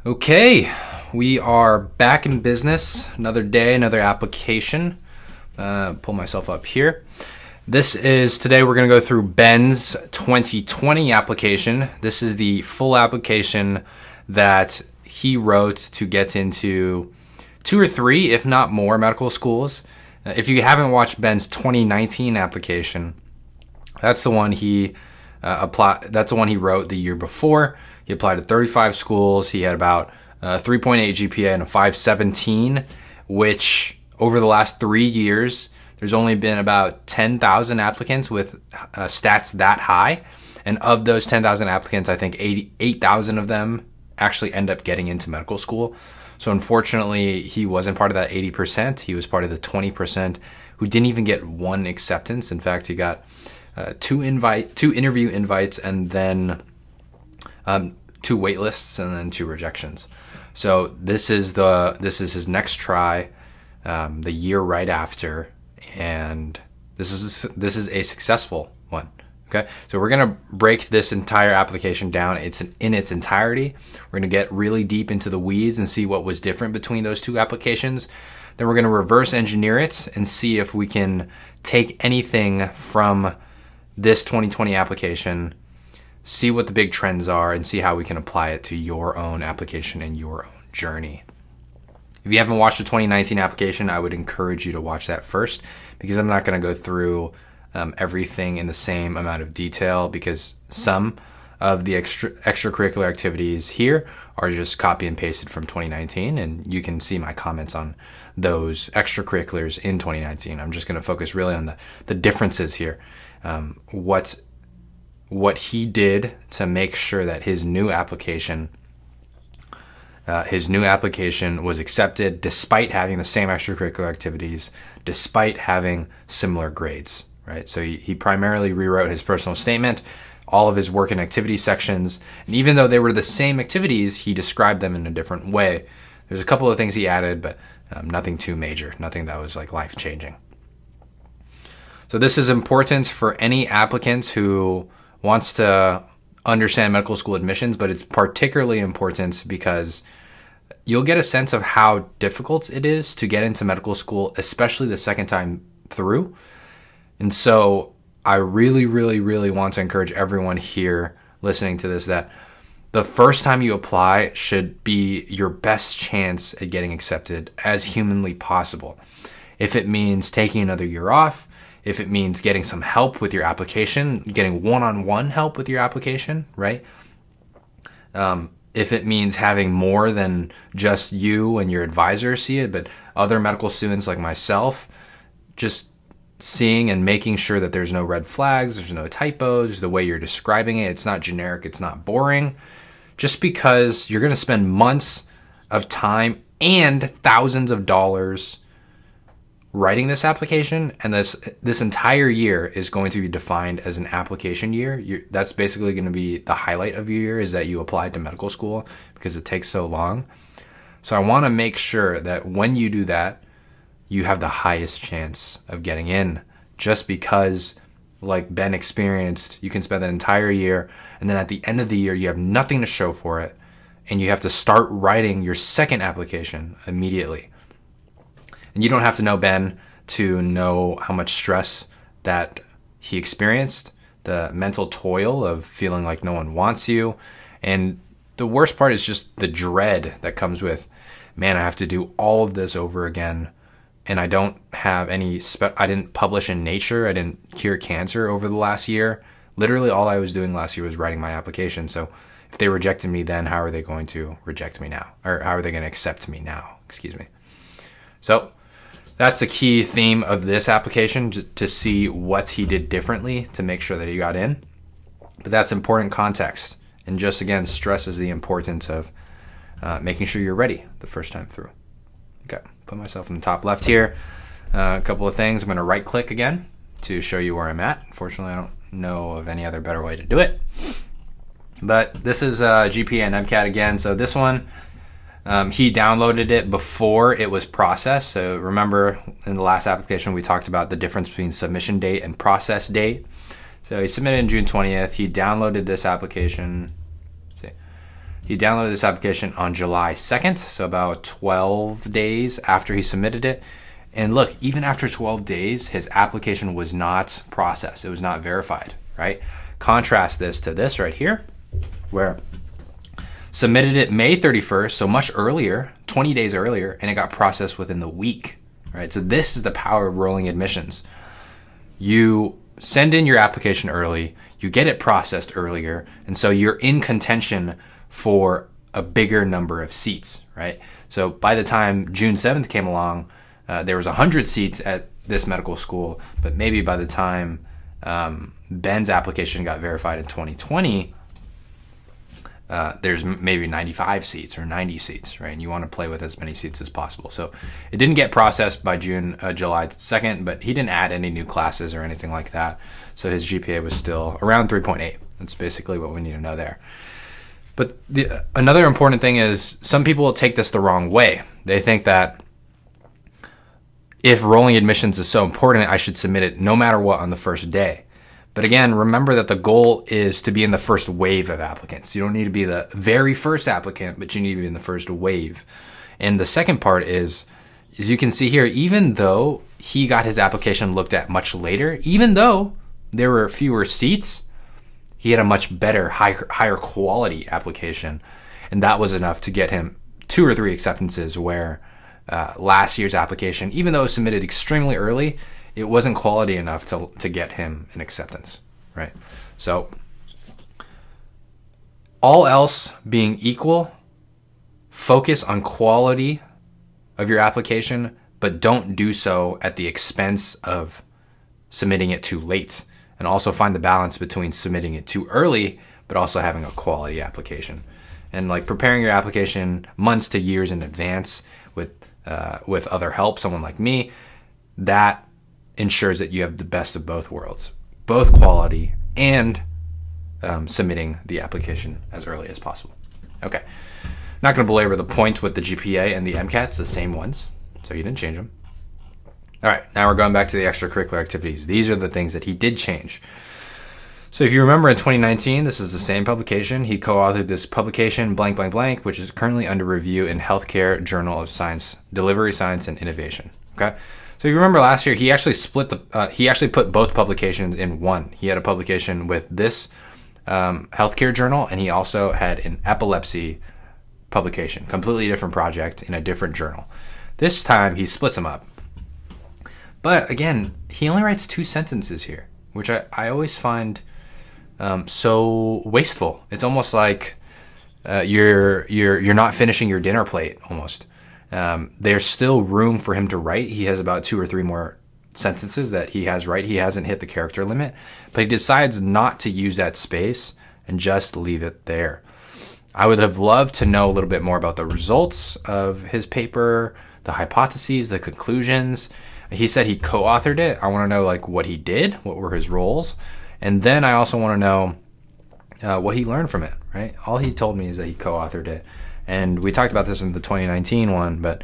Okay, we are back in business. Another day, another application. Pull myself up here. Today we're going to go through Ben's 2020 application. This is the full application that he wrote to get into 2 or 3, if not more, medical schools. If you haven't watched Ben's 2019 application, that's the one he applied. That's the one he wrote the year before. He applied to 35 schools. He had about 3.8 GPA and a 517, which over the last 3 years, there's only been about 10,000 applicants with stats that high. And of those 10,000 applicants, I think 8,000 of them actually end up getting into medical school. So unfortunately, he wasn't part of that 80%. He was part of the 20% who didn't even get one acceptance. In fact, he got 2 interview invites and then 2 wait lists and then 2 rejections. So this is his next try, the year right after, and this is a successful one. Okay, so we're gonna break this entire application down. It's in its entirety. We're gonna get really deep into the weeds and see what was different between those 2 applications. Then we're gonna reverse engineer it and see if we can take anything from this 2020 application, see what the big trends are, and see how we can apply it to your own application and your own journey. If you haven't watched the 2019 application, I would encourage you to watch that first, because I'm not going to go through everything in the same amount of detail, because some of the extracurricular activities here are just copy and pasted from 2019, and you can see my comments on those extracurriculars in 2019. I'm just going to focus really on the differences here. What he did to make sure that his new application was accepted despite having the same extracurricular activities, despite having similar grades, right? So he primarily rewrote his personal statement, all of his work and activity sections, and even though they were the same activities, he described them in a different way. There's a couple of things he added, but nothing too major, nothing that was like life-changing. So this is important for any applicant who wants to understand medical school admissions, but it's particularly important because you'll get a sense of how difficult it is to get into medical school, especially the second time through. And so I really, really, really want to encourage everyone here listening to this that the first time you apply should be your best chance at getting accepted as humanly possible. If it means taking another year off, if it means getting some help with your application, getting one-on-one help with your application, right? If it means having more than just you and your advisor see it, but other medical students like myself, just seeing and making sure that there's no red flags, there's no typos, the way you're describing it, it's not generic, it's not boring. Just because you're going to spend months of time and thousands of dollars writing this application, and this entire year is going to be defined as an application year. That's basically going to be the highlight of your year, is that you applied to medical school, because it takes so long. So I want to make sure that when you do that, you have the highest chance of getting in, just because, like Ben experienced, you can spend an entire year, and then at the end of the year, you have nothing to show for it, and you have to start writing your second application immediately. And you don't have to know Ben to know how much stress that he experienced, the mental toil of feeling like no one wants you. And the worst part is just the dread that comes with, man, I have to do all of this over again. And I don't have I didn't publish in Nature. I didn't cure cancer over the last year. Literally all I was doing last year was writing my application. So if they rejected me then, how are they going to reject me now? Or how are they going to accept me now? Excuse me. So that's the key theme of this application, to see what he did differently to make sure that he got in. But that's important context, and just again stresses the importance of making sure you're ready the first time through. Okay, put myself in the top left here. A couple of things. I'm going to right click again to show you where I'm at. Unfortunately, I don't know of any other better way to do it. But this is GPA and MCAT again. So this one, he downloaded it before it was processed. So remember in the last application, we talked about the difference between submission date and process date. So he submitted on June 20th. He downloaded this application He downloaded this application on July 2nd, so about 12 days after he submitted it. And look, even after 12 days, his application was not processed. It was not verified, right? Contrast this to this right here, where submitted it May 31st, so much earlier, 20 days earlier, and it got processed within the week, right? So this is the power of rolling admissions. You send in your application early, you get it processed earlier, and so you're in contention for a bigger number of seats, right? So by the time June 7th came along, there was 100 seats at this medical school, but maybe by the time Ben's application got verified in 2020, there's maybe 95 seats or 90 seats, right? And you want to play with as many seats as possible. So it didn't get processed by July 2nd, but he didn't add any new classes or anything like that. So his GPA was still around 3.8. That's basically what we need to know there. But another important thing is some people will take this the wrong way. They think that if rolling admissions is so important, I should submit it no matter what on the first day. But again, remember that the goal is to be in the first wave of applicants. You don't need to be the very first applicant, but you need to be in the first wave. And the second part is, as you can see here, even though he got his application looked at much later, even though there were fewer seats, he had a much better, higher quality application. And that was enough to get him 2 or 3 acceptances where last year's application, even though it was submitted extremely early, it wasn't quality enough to get him an acceptance, right? So all else being equal, focus on quality of your application, but don't do so at the expense of submitting it too late. And also find the balance between submitting it too early, but also having a quality application. And like preparing your application months to years in advance with other help, someone like me, that ensures that you have the best of both worlds, both quality and submitting the application as early as possible. Okay, not going to belabor the point with the GPA and the MCATs, the same ones, so you didn't change them. All right, now we're going back to the extracurricular activities. These are the things that he did change. So if you remember in 2019, this is the same publication. He co-authored this publication, blank, blank, blank, which is currently under review in Healthcare Journal of Science, Delivery, Science, and Innovation. Okay. So if you remember last year, he actually he actually put both publications in one. He had a publication with this healthcare journal, and he also had an epilepsy publication, completely different project in a different journal. This time he splits them up. But again, he only writes 2 sentences here, which I always find so wasteful. It's almost like you're not finishing your dinner plate almost. There's still room for him to write. He has about 2 or 3 more sentences that he has right. He hasn't hit the character limit, but he decides not to use that space and just leave it there. I would have loved to know a little bit more about the results of his paper, the hypotheses, the conclusions. He said he co-authored it. I want to know like what he did, what were his roles, and then I also want to know what he learned from it. Right? All he told me is that he co-authored it, and we talked about this in the 2019 one, but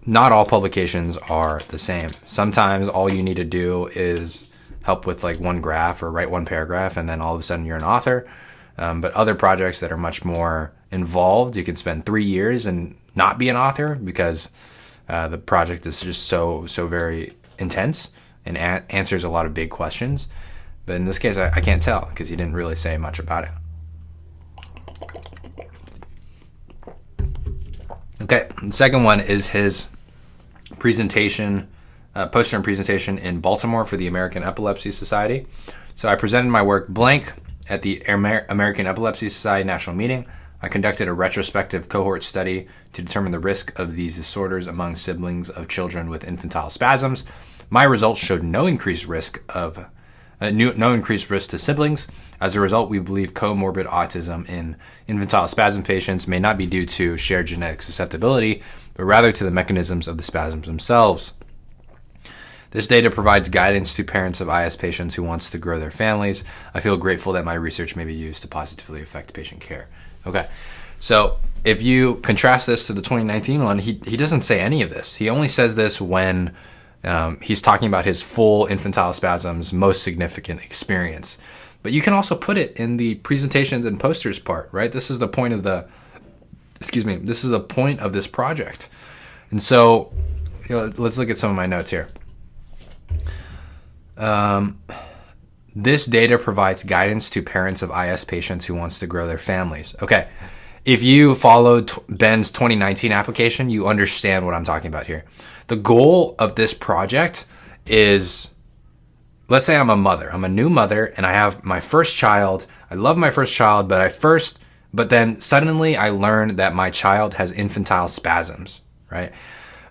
not all publications are the same. Sometimes all you need to do is help with like one graph or write one paragraph, and then all of a sudden you're an author. But other projects that are much more involved, you can spend 3 years and not be an author because the project is just so very intense and answers a lot of big questions. But in this case, I can't tell because he didn't really say much about it. Okay, the second one is his presentation, poster and presentation in Baltimore for the American Epilepsy Society. So I presented my work blank at the American Epilepsy Society National Meeting. I conducted a retrospective cohort study to determine the risk of these disorders among siblings of children with infantile spasms. My results showed no increased risk to siblings. As a result, we believe comorbid autism in infantile spasm patients may not be due to shared genetic susceptibility, but rather to the mechanisms of the spasms themselves. This data provides guidance to parents of IS patients who wants to grow their families. I feel grateful that my research may be used to positively affect patient care. Okay, so if you contrast this to the 2019 one, he doesn't say any of this. He only says this when he's talking about his full infantile spasms most significant experience. But you can also put it in the presentations and posters part, right? This is the point of this is the point of this project. And so, let's look at some of my notes here. This data provides guidance to parents of IS patients who wants to grow their families. Okay. If you followed Ben's 2019 application, you understand what I'm talking about here. The goal of this project is, let's say I'm a mother. I'm a new mother and I have my first child. I love my first child, but then suddenly I learn that my child has infantile spasms, right?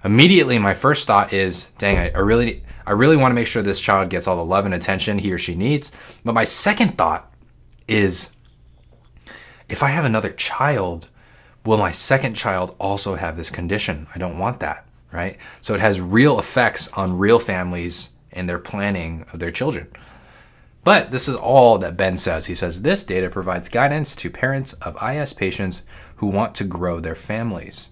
Immediately, my first thought is, dang, I really want to make sure this child gets all the love and attention he or she needs. But my second thought is, if I have another child, will my second child also have this condition? I don't want that, right? So it has real effects on real families and their planning of their children. But this is all that Ben says. He says, this data provides guidance to parents of IS patients who want to grow their families,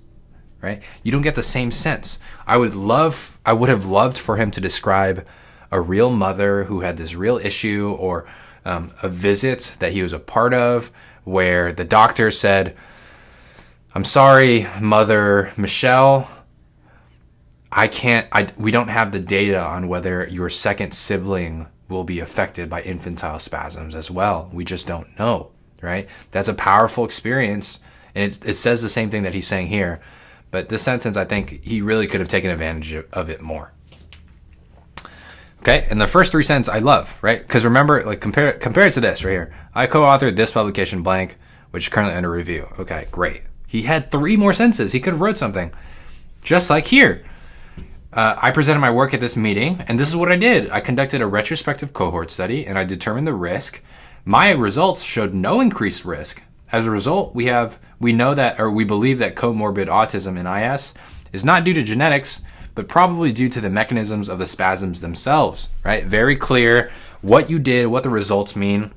right? You don't get the same sense. I would have loved for him to describe a real mother who had this real issue, or a visit that he was a part of where the doctor said, I'm sorry, Mother Michelle, we don't have the data on whether your second sibling will be affected by infantile spasms as well. We just don't know, right? That's a powerful experience. And it says the same thing that he's saying here. But this sentence, I think he really could have taken advantage of it more. Okay, and the first three sentences I love, right? Because remember, like compare it to this right here. I co-authored this publication blank, which is currently under review. Okay, great. He had 3 more sentences. He could have wrote something. Just like here. I presented my work at this meeting, and this is what I did. I conducted a retrospective cohort study, and I determined the risk. My results showed no increased risk. As a result, we believe that comorbid autism in IS is not due to genetics, but probably due to the mechanisms of the spasms themselves, right? Very clear what you did, what the results mean.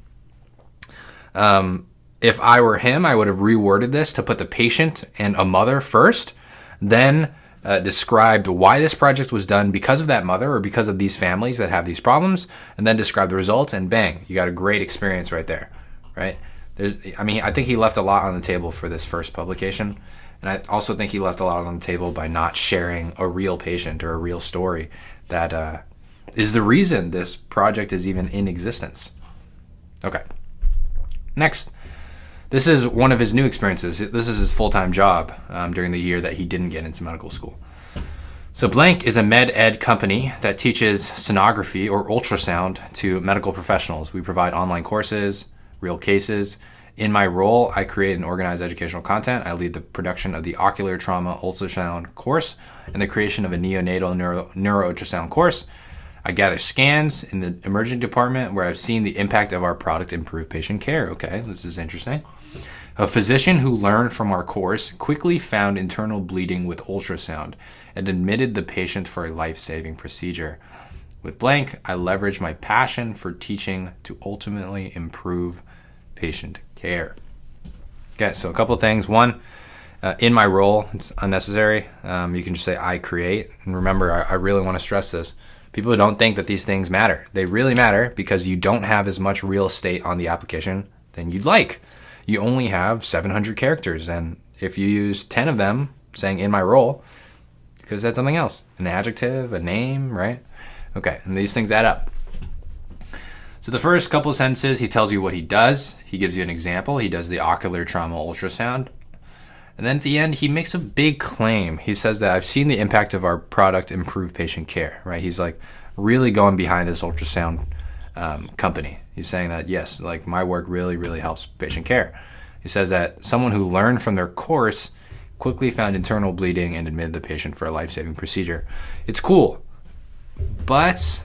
If I were him, I would have reworded this to put the patient and a mother first, then described why this project was done because of that mother or because of these families that have these problems, and then describe the results, and bang, you got a great experience right there, right? I think he left a lot on the table for this first publication. And I also think he left a lot on the table by not sharing a real patient or a real story that is the reason this project is even in existence. Okay. Next. This is one of his new experiences. This is his full-time job during the year that he didn't get into medical school. So Blank is a med ed company that teaches sonography or ultrasound to medical professionals. We provide online courses, real cases. In my role, I create and organize educational content. I lead the production of the ocular trauma ultrasound course and the creation of a neonatal neuro ultrasound course. I gather scans in the emergency department where I've seen the impact of our product improve patient care. Okay, this is interesting. A physician who learned from our course quickly found internal bleeding with ultrasound and admitted the patient for a life-saving procedure. With Blank, I leverage my passion for teaching to ultimately improve patient care. Okay, so a couple of things. One, in my role, it's unnecessary. You can just say I create. And remember, I really want to stress this. People don't think that these things matter. They really matter because you don't have as much real estate on the application than you'd like. You only have 700 characters. And if you use 10 of them saying in my role, because that's something else, an adjective, a name, right? Okay, and these things add up. So the first couple of sentences, he tells you what he does. He gives you an example. He does the ocular trauma ultrasound. And then at the end, he makes a big claim. He says that I've seen the impact of our product improve patient care, right? He's like really going behind this ultrasound company. He's saying that, yes, like my work really, really helps patient care. He says that someone who learned from their course quickly found internal bleeding and admitted the patient for a life-saving procedure. It's cool. But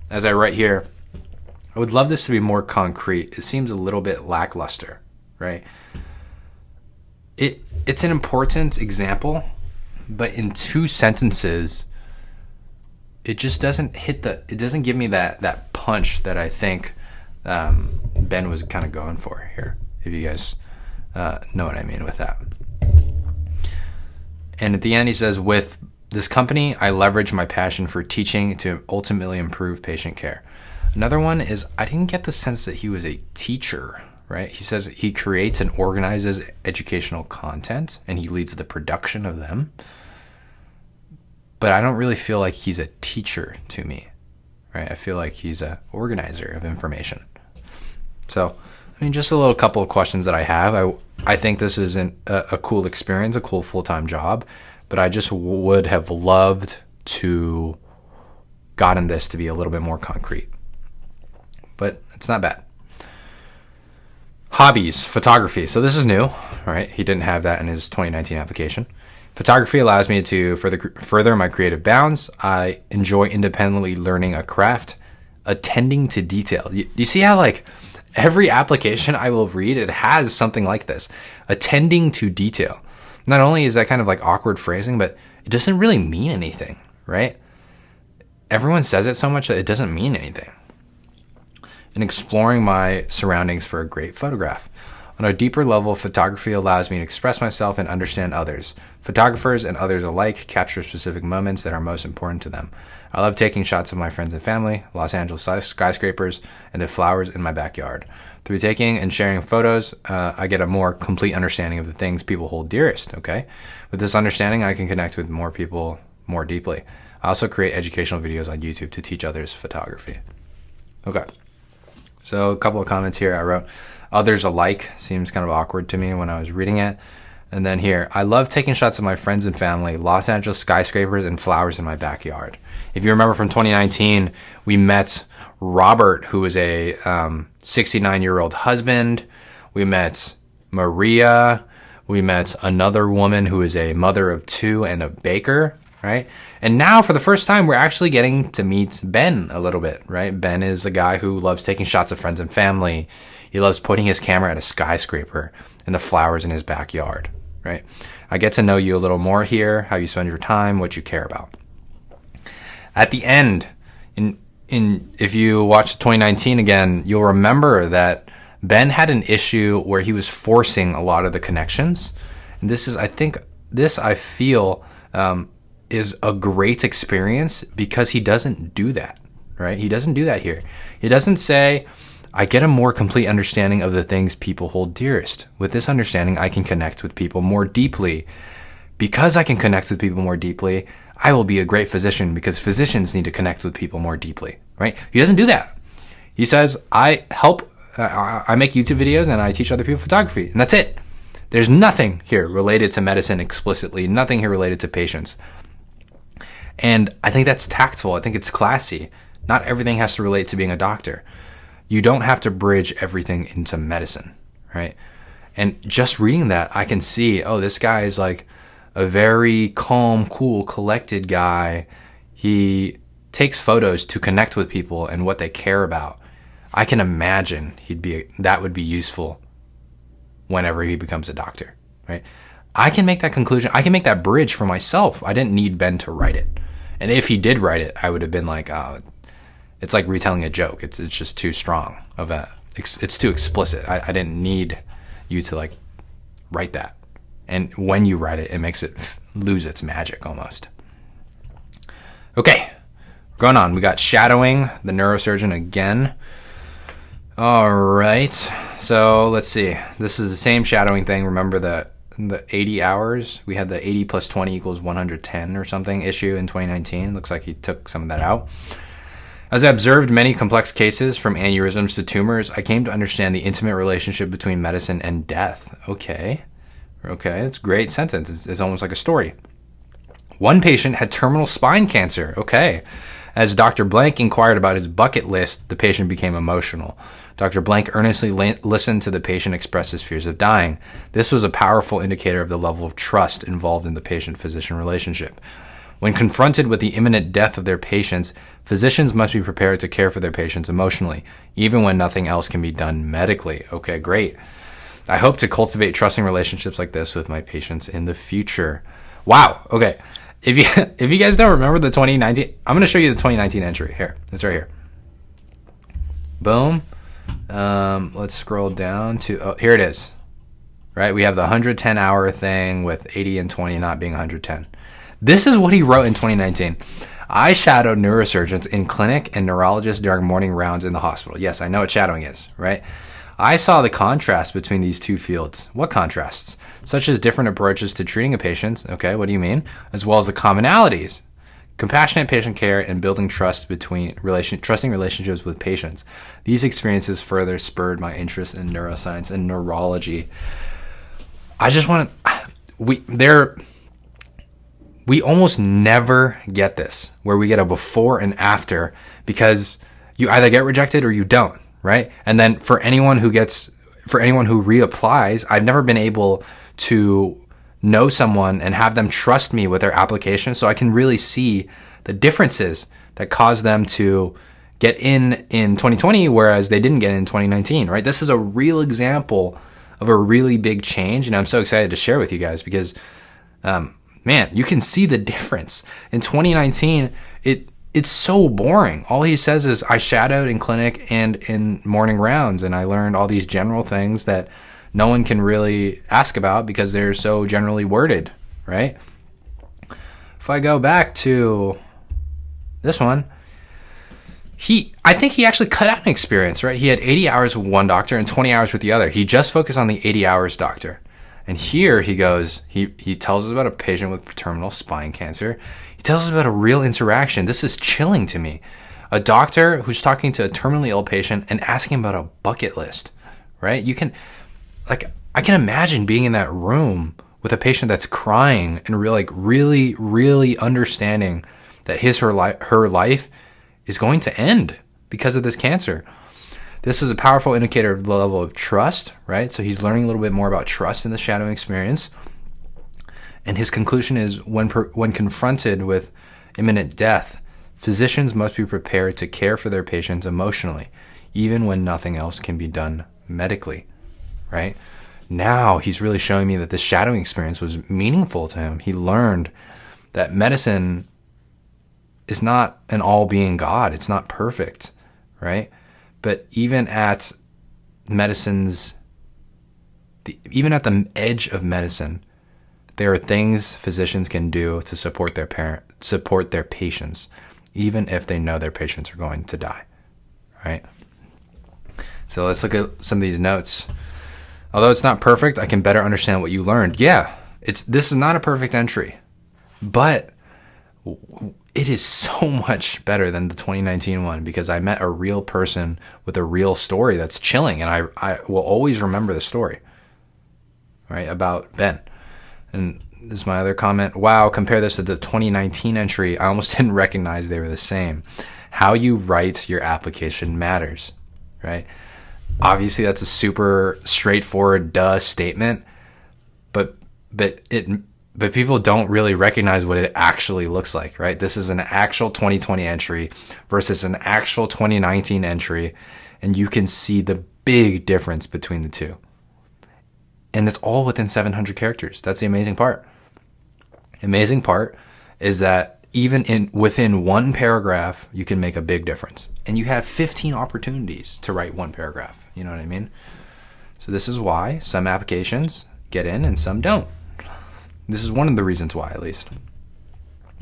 as I write here, I would love this to be more concrete. It seems a little bit lackluster, right? It's an important example, but in 2 sentences, it just doesn't it doesn't give me that punch that I think Ben was kind of going for here, if you guys know what I mean with that. And at the end, he says, with this company, I leverage my passion for teaching to ultimately improve patient care. Another one is I didn't get the sense that he was a teacher, right? He says he creates and organizes educational content and he leads the production of them. But I don't really feel like he's a teacher to me, right? I feel like he's an organizer of information. So, I mean, just a little couple of questions that I have. I think this is a cool experience, a cool full-time job, but I just would have loved to gotten this to be a little bit more concrete. But it's not bad. Hobbies, photography. So this is new, right? He didn't have that in his 2019 application. Photography allows me to further my creative bounds. I enjoy independently learning a craft, attending to detail. You see how like every application I will read, it has something like this. Attending to detail. Not only is that kind of like awkward phrasing, but it doesn't really mean anything, right? Everyone says it so much that it doesn't mean anything. And exploring my surroundings for a great photograph. On a deeper level, photography allows me to express myself and understand others. Photographers and others alike capture specific moments that are most important to them. I love taking shots of my friends and family, Los Angeles skyscrapers, and the flowers in my backyard. Through taking and sharing photos, I get a more complete understanding of the things people hold dearest, okay? With this understanding, I can connect with more people more deeply. I also create educational videos on YouTube to teach others photography. Okay. So a couple of comments here. I wrote, others alike seems kind of awkward to me when I was reading it. And then here, I love taking shots of my friends and family, Los Angeles skyscrapers, and flowers in my backyard. If you remember from 2019, we met Robert, who is a 69-year-old husband. We met Maria. We met another woman who is a mother of two and a baker, right? And now for the first time, we're actually getting to meet Ben a little bit, right? Ben is a guy who loves taking shots of friends and family. He loves putting his camera at a skyscraper and the flowers in his backyard, right? I get to know you a little more here, how you spend your time, what you care about. At the end, if you watch 2019 again, you'll remember that Ben had an issue where he was forcing a lot of the connections. And this is, I feel, is a great experience because he doesn't do that, right? He doesn't do that here. He doesn't say, I get a more complete understanding of the things people hold dearest. With this understanding, I can connect with people more deeply. Because I can connect with people more deeply, I will be a great physician because physicians need to connect with people more deeply, right? He doesn't do that. He says, I make YouTube videos and I teach other people photography, and that's it. There's nothing here related to medicine explicitly, nothing here related to patients. And I think that's tactful. I think it's classy. Not everything has to relate to being a doctor. You don't have to bridge everything into medicine, right? And just reading that, I can see, oh, this guy is like a very calm, cool, collected guy. He takes photos to connect with people and what they care about. I can imagine that would be useful whenever he becomes a doctor, right? I can make that conclusion. I can make that bridge for myself. I didn't need Ben to write it. And if he did write it, I would have been like, oh, it's like retelling a joke. It's just too strong it's too explicit. I didn't need you to like write that. And when you write it, it makes it lose its magic almost. Okay, going on. We got shadowing the neurosurgeon again. All right. So let's see. This is the same shadowing thing. Remember the 80 hours? We had the 80 plus 20 equals 110 or something issue in 2019. Looks like he took some of that out. As I observed many complex cases from aneurysms to tumors, I came to understand the intimate relationship between medicine and death. Okay, that's a great sentence. It's almost like a story. One patient had terminal spine cancer. Okay. As Dr. Blank inquired about his bucket list, the patient became emotional. Dr. Blank earnestly listened to the patient express his fears of dying. This was a powerful indicator of the level of trust involved in the patient-physician relationship. When confronted with the imminent death of their patients, physicians must be prepared to care for their patients emotionally, even when nothing else can be done medically. Okay, great. I hope to cultivate trusting relationships like this with my patients in the future. Wow, okay. If you guys don't remember the 2019, I'm going to show you the 2019 entry. Here, it's right here. Boom. Let's scroll down to, here it is. Right, we have the 110 hour thing with 80 and 20 not being 110. This is what he wrote in 2019. I shadowed neurosurgeons in clinic and neurologists during morning rounds in the hospital. Yes, I know what shadowing is, right? I saw the contrast between these two fields. What contrasts? Such as different approaches to treating a patient. Okay, what do you mean? As well as the commonalities. Compassionate patient care and building trusting relationships with patients. These experiences further spurred my interest in neuroscience and neurology. I just want to, we almost never get this, where we get a before and after, because you either get rejected or you don't, right? And then for anyone who reapplies, I've never been able to know someone and have them trust me with their application, so I can really see the differences that cause them to get in 2020, whereas they didn't get in 2019, right? This is a real example of a really big change, and I'm so excited to share with you guys because, man, you can see the difference. In 2019, it's so boring. All he says is, I shadowed in clinic and in morning rounds, and I learned all these general things that no one can really ask about because they're so generally worded, right? If I go back to this one, I think he actually cut out an experience, right? He had 80 hours with one doctor and 20 hours with the other. He just focused on the 80 hours doctor. And here he goes, he tells us about a patient with terminal spine cancer. He tells us about a real interaction. This is chilling to me. A doctor who's talking to a terminally ill patient and asking about a bucket list, right? I can imagine being in that room with a patient that's crying and really, really understanding that her life is going to end because of this cancer. This was a powerful indicator of the level of trust, right? So he's learning a little bit more about trust in the shadowing experience. And his conclusion is, when confronted with imminent death, physicians must be prepared to care for their patients emotionally, even when nothing else can be done medically, right? Now he's really showing me that this shadowing experience was meaningful to him. He learned that medicine is not an all-being God. It's not perfect, right? But even at the edge of medicine, there are things physicians can do to support their patients, even if they know their patients are going to die, right? So let's look at some of these notes. Although it's not perfect, I can better understand what you learned. Yeah, this is not a perfect entry, but it is so much better than the 2019 one because I met a real person with a real story that's chilling, and I will always remember the story, right, about Ben. And this is my other comment. Wow, compare this to the 2019 entry. I almost didn't recognize they were the same. How you write your application matters, right? Obviously, that's a super straightforward statement, but people don't really recognize what it actually looks like, right? This is an actual 2020 entry versus an actual 2019 entry, and you can see the big difference between the two. And it's all within 700 characters. That's the amazing part. Amazing part is that even within one paragraph, you can make a big difference. And you have 15 opportunities to write one paragraph. You know what I mean? So this is why some applications get in and some don't. This is one of the reasons why, at least.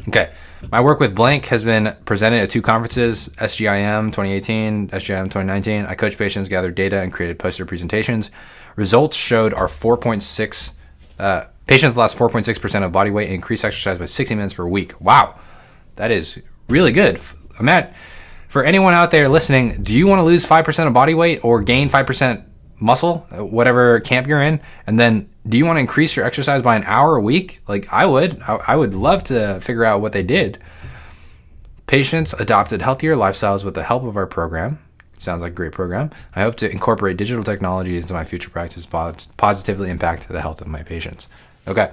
Okay. My work with blank has been presented at 2 conferences, SGIM 2018, SGIM 2019. I coached patients, gathered data, and created poster presentations. Results showed our patients lost 4.6% of body weight and increased exercise by 60 minutes per week. Wow. That is really good. For anyone out there listening, do you want to lose 5% of body weight or gain 5% muscle, whatever camp you're in? And then do you want to increase your exercise by an hour a week? Like I would love to figure out what they did. Patients adopted healthier lifestyles with the help of our program. Sounds like a great program. I hope to incorporate digital technology into my future practice to positively impact the health of my patients. Okay.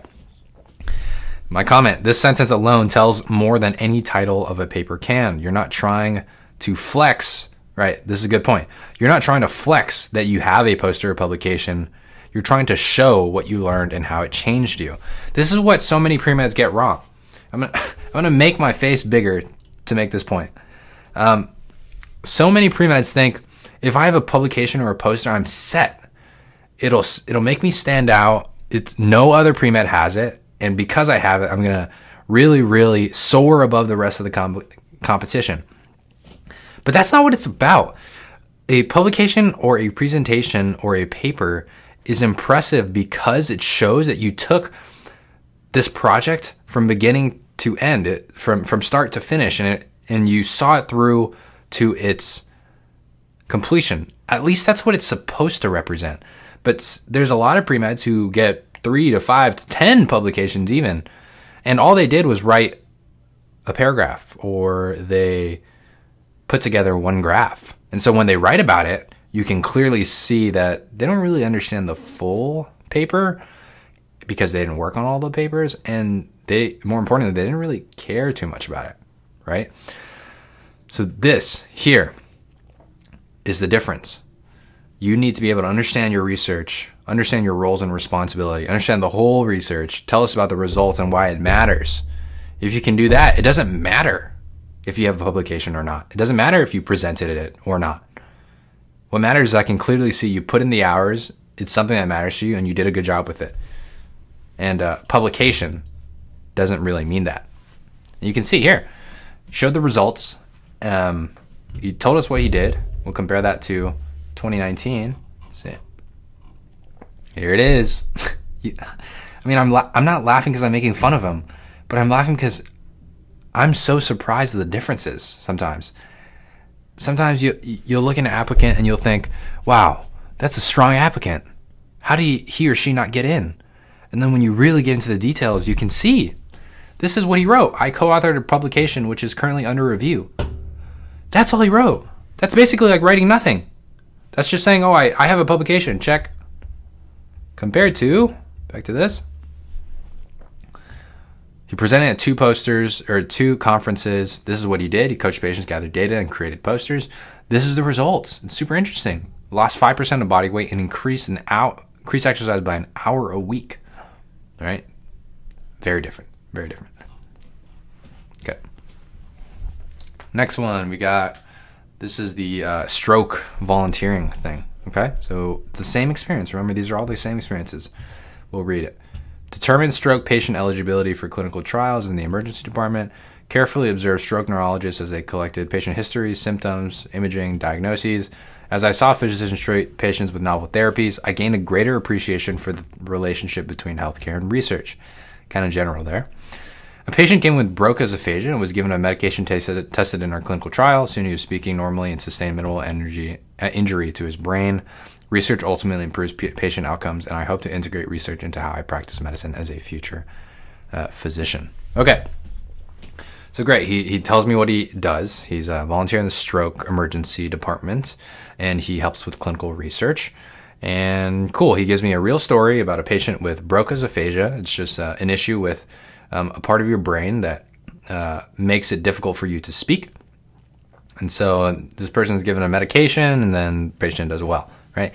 My comment, this sentence alone tells more than any title of a paper can. You're not trying to flex, right? This is a good point. You're not trying to flex that you have a poster or publication. You're trying to show what you learned and how it changed you. This is what so many pre-meds get wrong. I'm gonna make my face bigger to make this point. So many pre-meds think if I have a publication or a poster, I'm set. It'll make me stand out. It's no other pre-med has it, and because I have it, I'm gonna really, really soar above the rest of the competition. But that's not what it's about. A publication or a presentation or a paper is impressive because it shows that you took this project from beginning to end, from start to finish, and you saw it through to its completion. At least that's what it's supposed to represent. But there's a lot of pre-meds who get 3 to 5 to 10 publications even, and all they did was write a paragraph or they put together one graph. And so when they write about it, you can clearly see that they don't really understand the full paper because they didn't work on all the papers, and more importantly, they didn't really care too much about it, right? So this here is the difference. You need to be able to understand your research, understand your roles and responsibility, understand the whole research, tell us about the results and why it matters. If you can do that, it doesn't matter if you have a publication or not. It doesn't matter if you presented it or not. What matters is I can clearly see you put in the hours, it's something that matters to you, and you did a good job with it. And publication doesn't really mean that. You can see here, showed the results. He told us what he did. We'll compare that to 2019. See, here it is. I mean, I'm not laughing because I'm making fun of him, but I'm laughing because I'm so surprised at the differences sometimes. Sometimes you'll look at an applicant and you'll think, wow, that's a strong applicant. How did he or she not get in? And then when you really get into the details, you can see this is what he wrote. I co-authored a publication which is currently under review. That's all he wrote. That's basically like writing nothing. That's just saying, oh, I have a publication, check. Compared to, back to this, he presented at 2 posters or 2 conferences. This is what he did. He coached patients, gathered data, and created posters. This is the results. It's super interesting. Lost 5% of body weight and increased exercise by an hour a week. All right? Very different. Very different. Okay. Next one we got. This is the stroke volunteering thing. Okay? So it's the same experience. Remember, these are all the same experiences. We'll read it. Determine stroke patient eligibility for clinical trials in the emergency department. Carefully observe stroke neurologists as they collected patient histories, symptoms, imaging, diagnoses. As I saw physicians treat patients with novel therapies, I gained a greater appreciation for the relationship between healthcare and research. Kind of general there. A patient came with Broca's aphasia and was given a medication tested in our clinical trial. Soon he was speaking normally and sustained minimal injury to his brain. Research ultimately improves patient outcomes, and I hope to integrate research into how I practice medicine as a future physician. Okay. So great. He tells me what he does. He's a volunteer in the stroke emergency department, and he helps with clinical research. And cool. He gives me a real story about a patient with Broca's aphasia. It's just an issue with a part of your brain that makes it difficult for you to speak. And so this person is given a medication, and then the patient does well, right?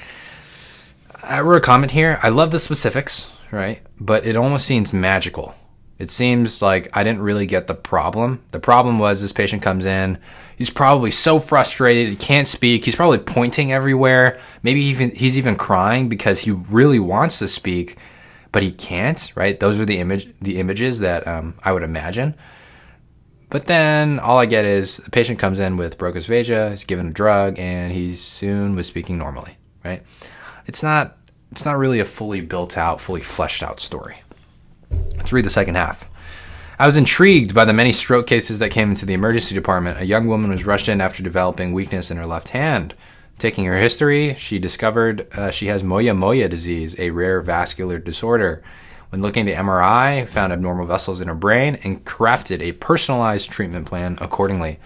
I wrote a comment here. I love the specifics, right? But it almost seems magical. It seems like I didn't really get the problem. The problem was this patient comes in. He's probably so frustrated. He can't speak. He's probably pointing everywhere. Maybe he's even crying because he really wants to speak, but he can't, right? Those are the images that I would imagine. But then all I get is the patient comes in with Broca's aphasia, he's given a drug, and he soon was speaking normally, right? It's not really a fully built out, fully fleshed out story. Let's read the second half. I was intrigued by the many stroke cases that came into the emergency department. A young woman was rushed in after developing weakness in her left hand. Taking her history, she discovered she has Moya disease, a rare vascular disorder. When looking at the MRI, found abnormal vessels in her brain and crafted a personalized treatment plan accordingly.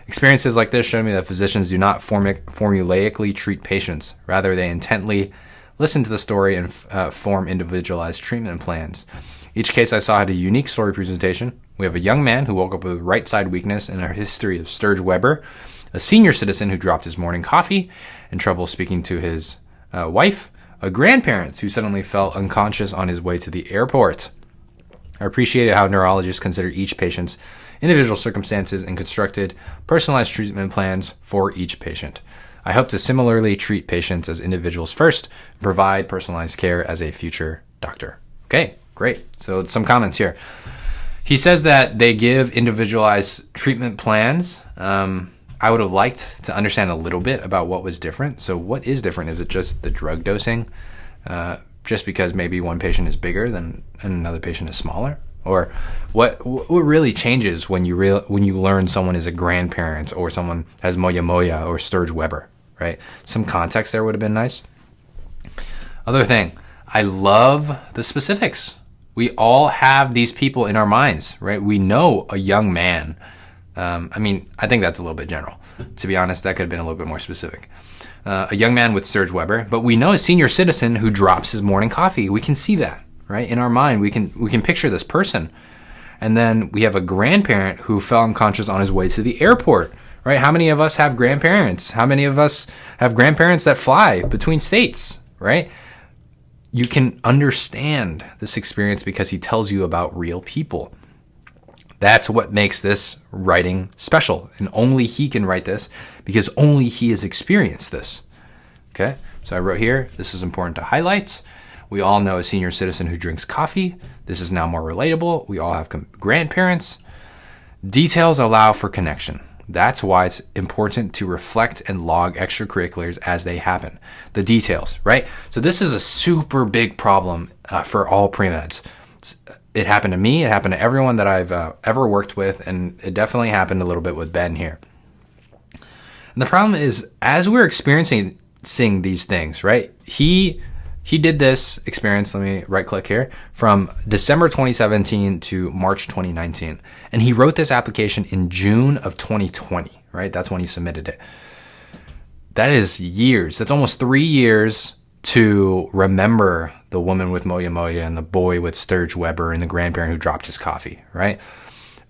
Experiences like this show me that physicians do not formulaically treat patients. Rather, they intently listen to the story and form individualized treatment plans. Each case I saw had a unique story presentation. We have a young man who woke up with right side weakness and a history of Sturge-Weber, a senior citizen who dropped his morning coffee and trouble speaking to his wife, a grandparent who suddenly felt unconscious on his way to the airport. I appreciated how neurologists consider each patient's individual circumstances and constructed personalized treatment plans for each patient. I hope to similarly treat patients as individuals first and provide personalized care as a future doctor. Okay, great. So some comments here. He says that they give individualized treatment plans. I would have liked to understand a little bit about what was different. So what is different? Is it just the drug dosing? Just because maybe one patient is bigger than and another patient is smaller? Or what really changes when you learn someone is a grandparent or someone has moya moya or Sturge-Weber, right? Some context there would have been nice. Other thing, I love the specifics. We all have these people in our minds, right? We know a young man. I think that's a little bit general. To be honest, that could have been a little bit more specific. A young man with Sturge-Weber, but we know a senior citizen who drops his morning coffee. We can see that, right? In our mind, we can picture this person. And then we have a grandparent who fell unconscious on his way to the airport, right? How many of us have grandparents? How many of us have grandparents that fly between states, right? You can understand this experience because he tells you about real people. That's what makes this writing special. And only he can write this because only he has experienced this. Okay, so I wrote here, this is important to highlight. We all know a senior citizen who drinks coffee. This is now more relatable. We all have grandparents. Details allow for connection. That's why it's important to reflect and log extracurriculars as they happen. The details, right? So this is a super big problem for all pre-meds. It happened to me. It happened to everyone that I've ever worked with, and it definitely happened a little bit with Ben here. And the problem is, as we're experiencing these things, right? He did this experience, let me right click here, from December 2017 to March 2019. And he wrote this application in June of 2020, right? That's when he submitted it. That is years. That's almost 3 years to remember the woman with moya moya and the boy with Sturge-Weber and the grandparent who dropped his coffee, right?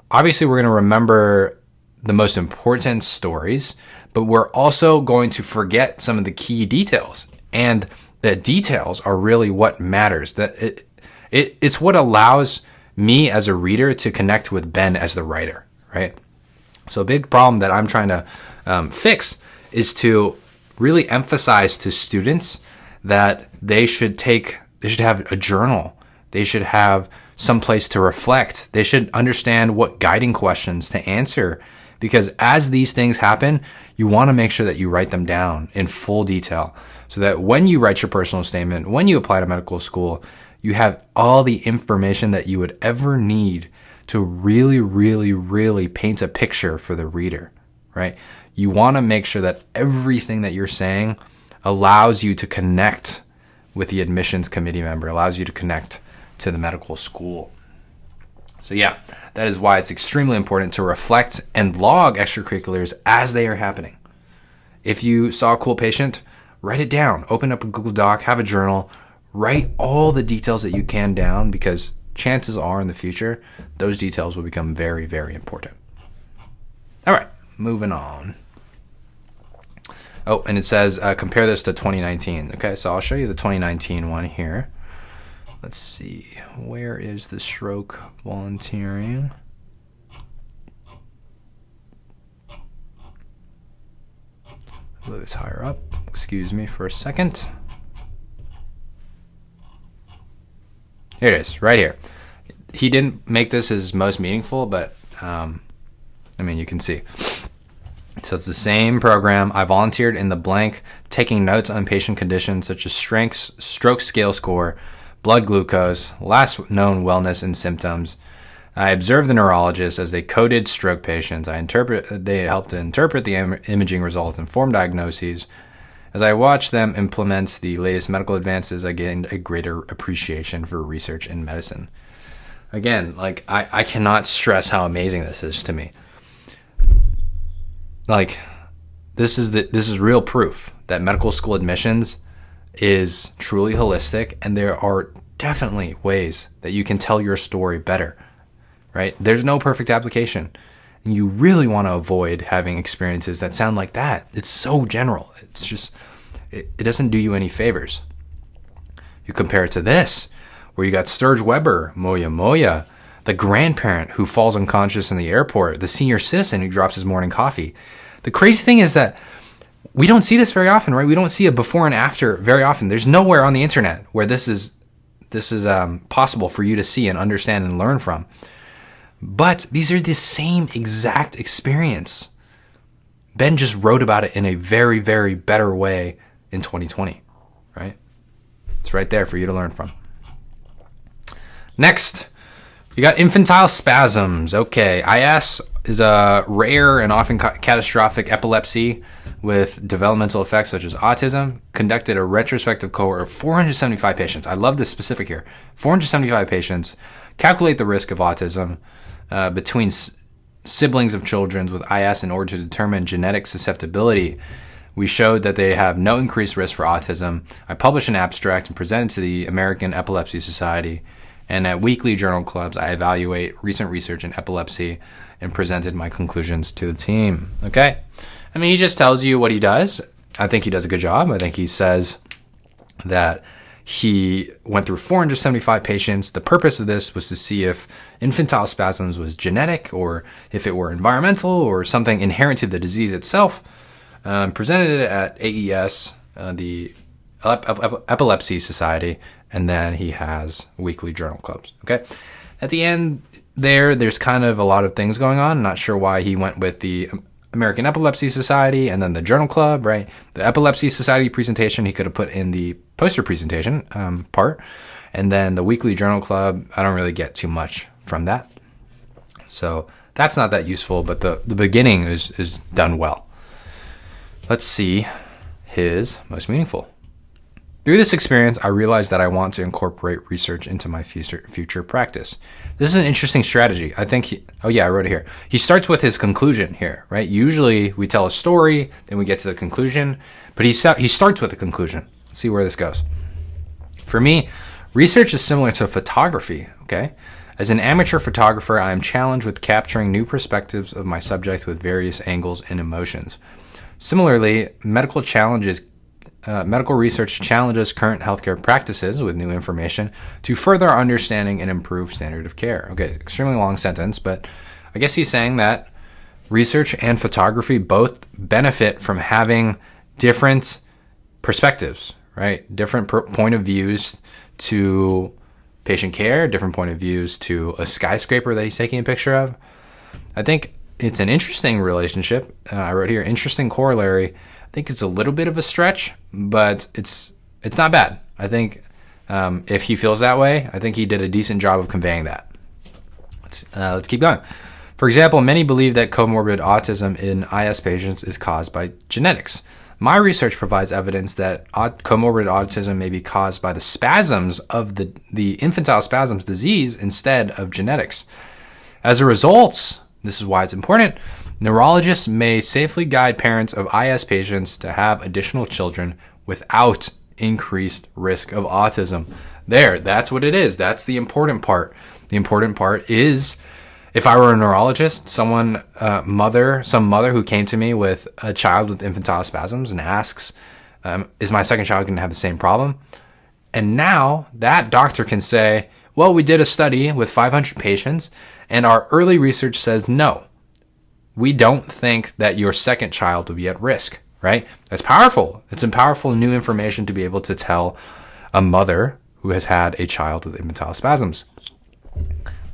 Obviously, we're going to remember the most important stories, but we're also going to forget some of the key details. And the details are really what matters. That it's what allows me as a reader to connect with Ben as the writer, right? So a big problem that I'm trying to fix is to really emphasize to students that they should have a journal. They should have some place to reflect. They should understand what guiding questions to answer, because as these things happen, you want to make sure that you write them down in full detail so that when you write your personal statement, when you apply to medical school, you have all the information that you would ever need to really, really, really paint a picture for the reader, right? You want to make sure that everything that you're saying allows you to connect with the admissions committee member, allows you to connect to the medical school. So yeah, that is why it's extremely important to reflect and log extracurriculars as they are happening. If you saw a cool patient, write it down. Open up a Google Doc, have a journal, write all the details that you can down, because chances are in the future, those details will become very, very important. All right, moving on. Oh, and it says compare this to 2019. Okay, so I'll show you the 2019 one here. Let's see. Where is the stroke volunteering? I believe it's higher up. Excuse me for a second. Here it is, right here. He didn't make this his most meaningful, but you can see. So it's the same program. I volunteered in the blank, taking notes on patient conditions such as strengths, stroke scale score, blood glucose, last known wellness and symptoms. I observed the neurologists as they coded stroke patients. They helped to interpret the imaging results and form diagnoses. As I watched them implement the latest medical advances, I gained a greater appreciation for research in medicine. Again, I cannot stress how amazing this is to me. This is real proof that medical school admissions is truly holistic, and there are definitely ways that you can tell your story better, right? There's no perfect application, and you really want to avoid having experiences that sound like that. It's so general. It's just, it doesn't do you any favors. You compare it to this, where you got Sturge-Weber, moya moya, the grandparent who falls unconscious in the airport, the senior citizen who drops his morning coffee. The crazy thing is that we don't see this very often, right? We don't see a before and after very often. There's nowhere on the internet where this is possible for you to see and understand and learn from. But these are the same exact experience. Ben just wrote about it in a very, very better way in 2020, right? It's right there for you to learn from. Next, you got infantile spasms. Okay, IS is a rare and often catastrophic epilepsy with developmental effects such as autism. Conducted a retrospective cohort of 475 patients. I love this specific here. 475 patients. Calculate the risk of autism between siblings of children with IS in order to determine genetic susceptibility. We showed that they have no increased risk for autism. I published an abstract and presented to the American Epilepsy Society. And at weekly journal clubs, I evaluate recent research in epilepsy and presented my conclusions to the team. Okay? I mean, he just tells you what he does. I think he does a good job. I think he says that he went through 475 patients. The purpose of this was to see if infantile spasms was genetic or if it were environmental or something inherent to the disease itself. Presented it at AES, the Epilepsy Society, and then he has weekly journal clubs. Okay, at the end there's kind of a lot of things going on. I'm not sure why he went with the American Epilepsy Society and then the journal club, right? The Epilepsy Society presentation he could have put in the poster presentation part, and then the weekly journal club, I don't really get too much from that. So that's not that useful, but the beginning is done well. Let's see his most meaningful. Through this experience, I realized that I want to incorporate research into my future practice. This is an interesting strategy. I think I wrote it here. He starts with his conclusion here, right? Usually we tell a story, then we get to the conclusion, but he starts with the conclusion. Let's see where this goes. For me, research is similar to photography, okay? As an amateur photographer, I am challenged with capturing new perspectives of my subject with various angles and emotions. Similarly, medical research challenges current healthcare practices with new information to further our understanding and improve standard of care. Okay, extremely long sentence, but I guess he's saying that research and photography both benefit from having different perspectives, right? Different point of views to patient care, different point of views to a skyscraper that he's taking a picture of. I think it's an interesting relationship. I wrote here, interesting corollary. I think it's a little bit of a stretch, but it's not bad. I think if he feels that way, I think he did a decent job of conveying that. Let's keep going. For example, many believe that comorbid autism in IS patients is caused by genetics. My research provides evidence that comorbid autism may be caused by the spasms of the infantile spasms disease instead of genetics. As a result, this is why it's important, neurologists may safely guide parents of IS patients to have additional children without increased risk of autism. That's what it is. That's the important part. The important part is, if I were a neurologist, some mother who came to me with a child with infantile spasms and asks, is my second child going to have the same problem? And now that doctor can say, well, we did a study with 500 patients and our early research says no. We don't think that your second child will be at risk, right? That's powerful. It's powerful new information to be able to tell a mother who has had a child with infantile spasms.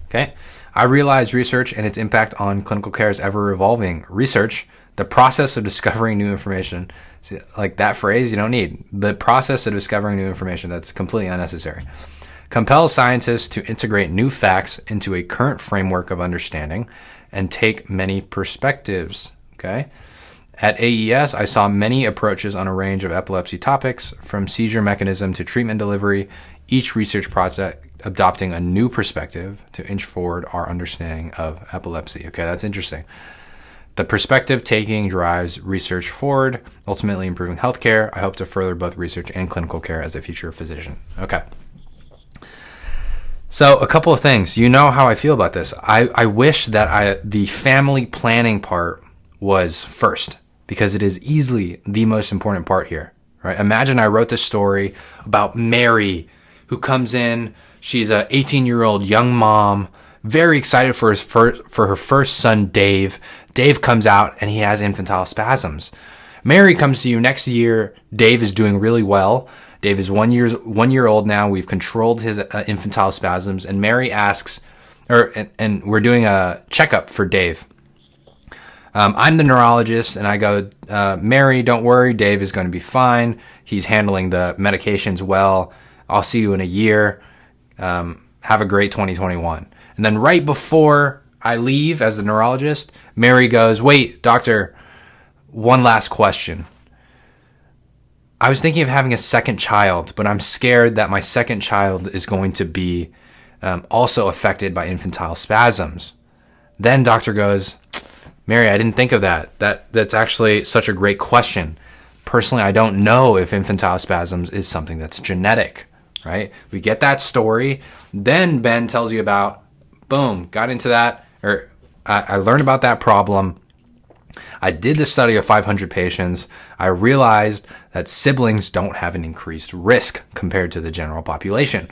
Okay. I realize research and its impact on clinical care is ever evolving. Research, the process of discovering new information, see, like that phrase you don't need. The process of discovering new information, that's completely unnecessary. Compels scientists to integrate new facts into a current framework of understanding and take many perspectives. Okay. At AES, I saw many approaches on a range of epilepsy topics, from seizure mechanism to treatment delivery, each research project adopting a new perspective to inch forward our understanding of epilepsy. Okay, that's interesting. The perspective taking drives research forward, ultimately improving healthcare. I hope to further both research and clinical care as a future physician. Okay. So a couple of things. You know how I feel about this. I wish that the family planning part was first, because it is easily the most important part here. Right? Imagine I wrote this story about Mary, who comes in. She's a 18-year-old young mom, very excited for her first son, Dave. Dave comes out and he has infantile spasms. Mary comes to you next year. Dave is doing really well. Dave is 1 year old now. We've controlled his infantile spasms. And Mary asks, and we're doing a checkup for Dave. I'm the neurologist, and I go, Mary, don't worry, Dave is going to be fine. He's handling the medications well. I'll see you in a year. Have a great 2021. And then right before I leave as the neurologist, Mary goes, wait, doctor, one last question. I was thinking of having a second child, but I'm scared that my second child is going to be also affected by infantile spasms. Then doctor goes, Mary, I didn't think of that. That's actually such a great question. Personally, I don't know if infantile spasms is something that's genetic, right? We get that story. Then Ben tells you about, boom, got into that, or I learned about that problem. I did the study of 500 patients. I realized that siblings don't have an increased risk compared to the general population.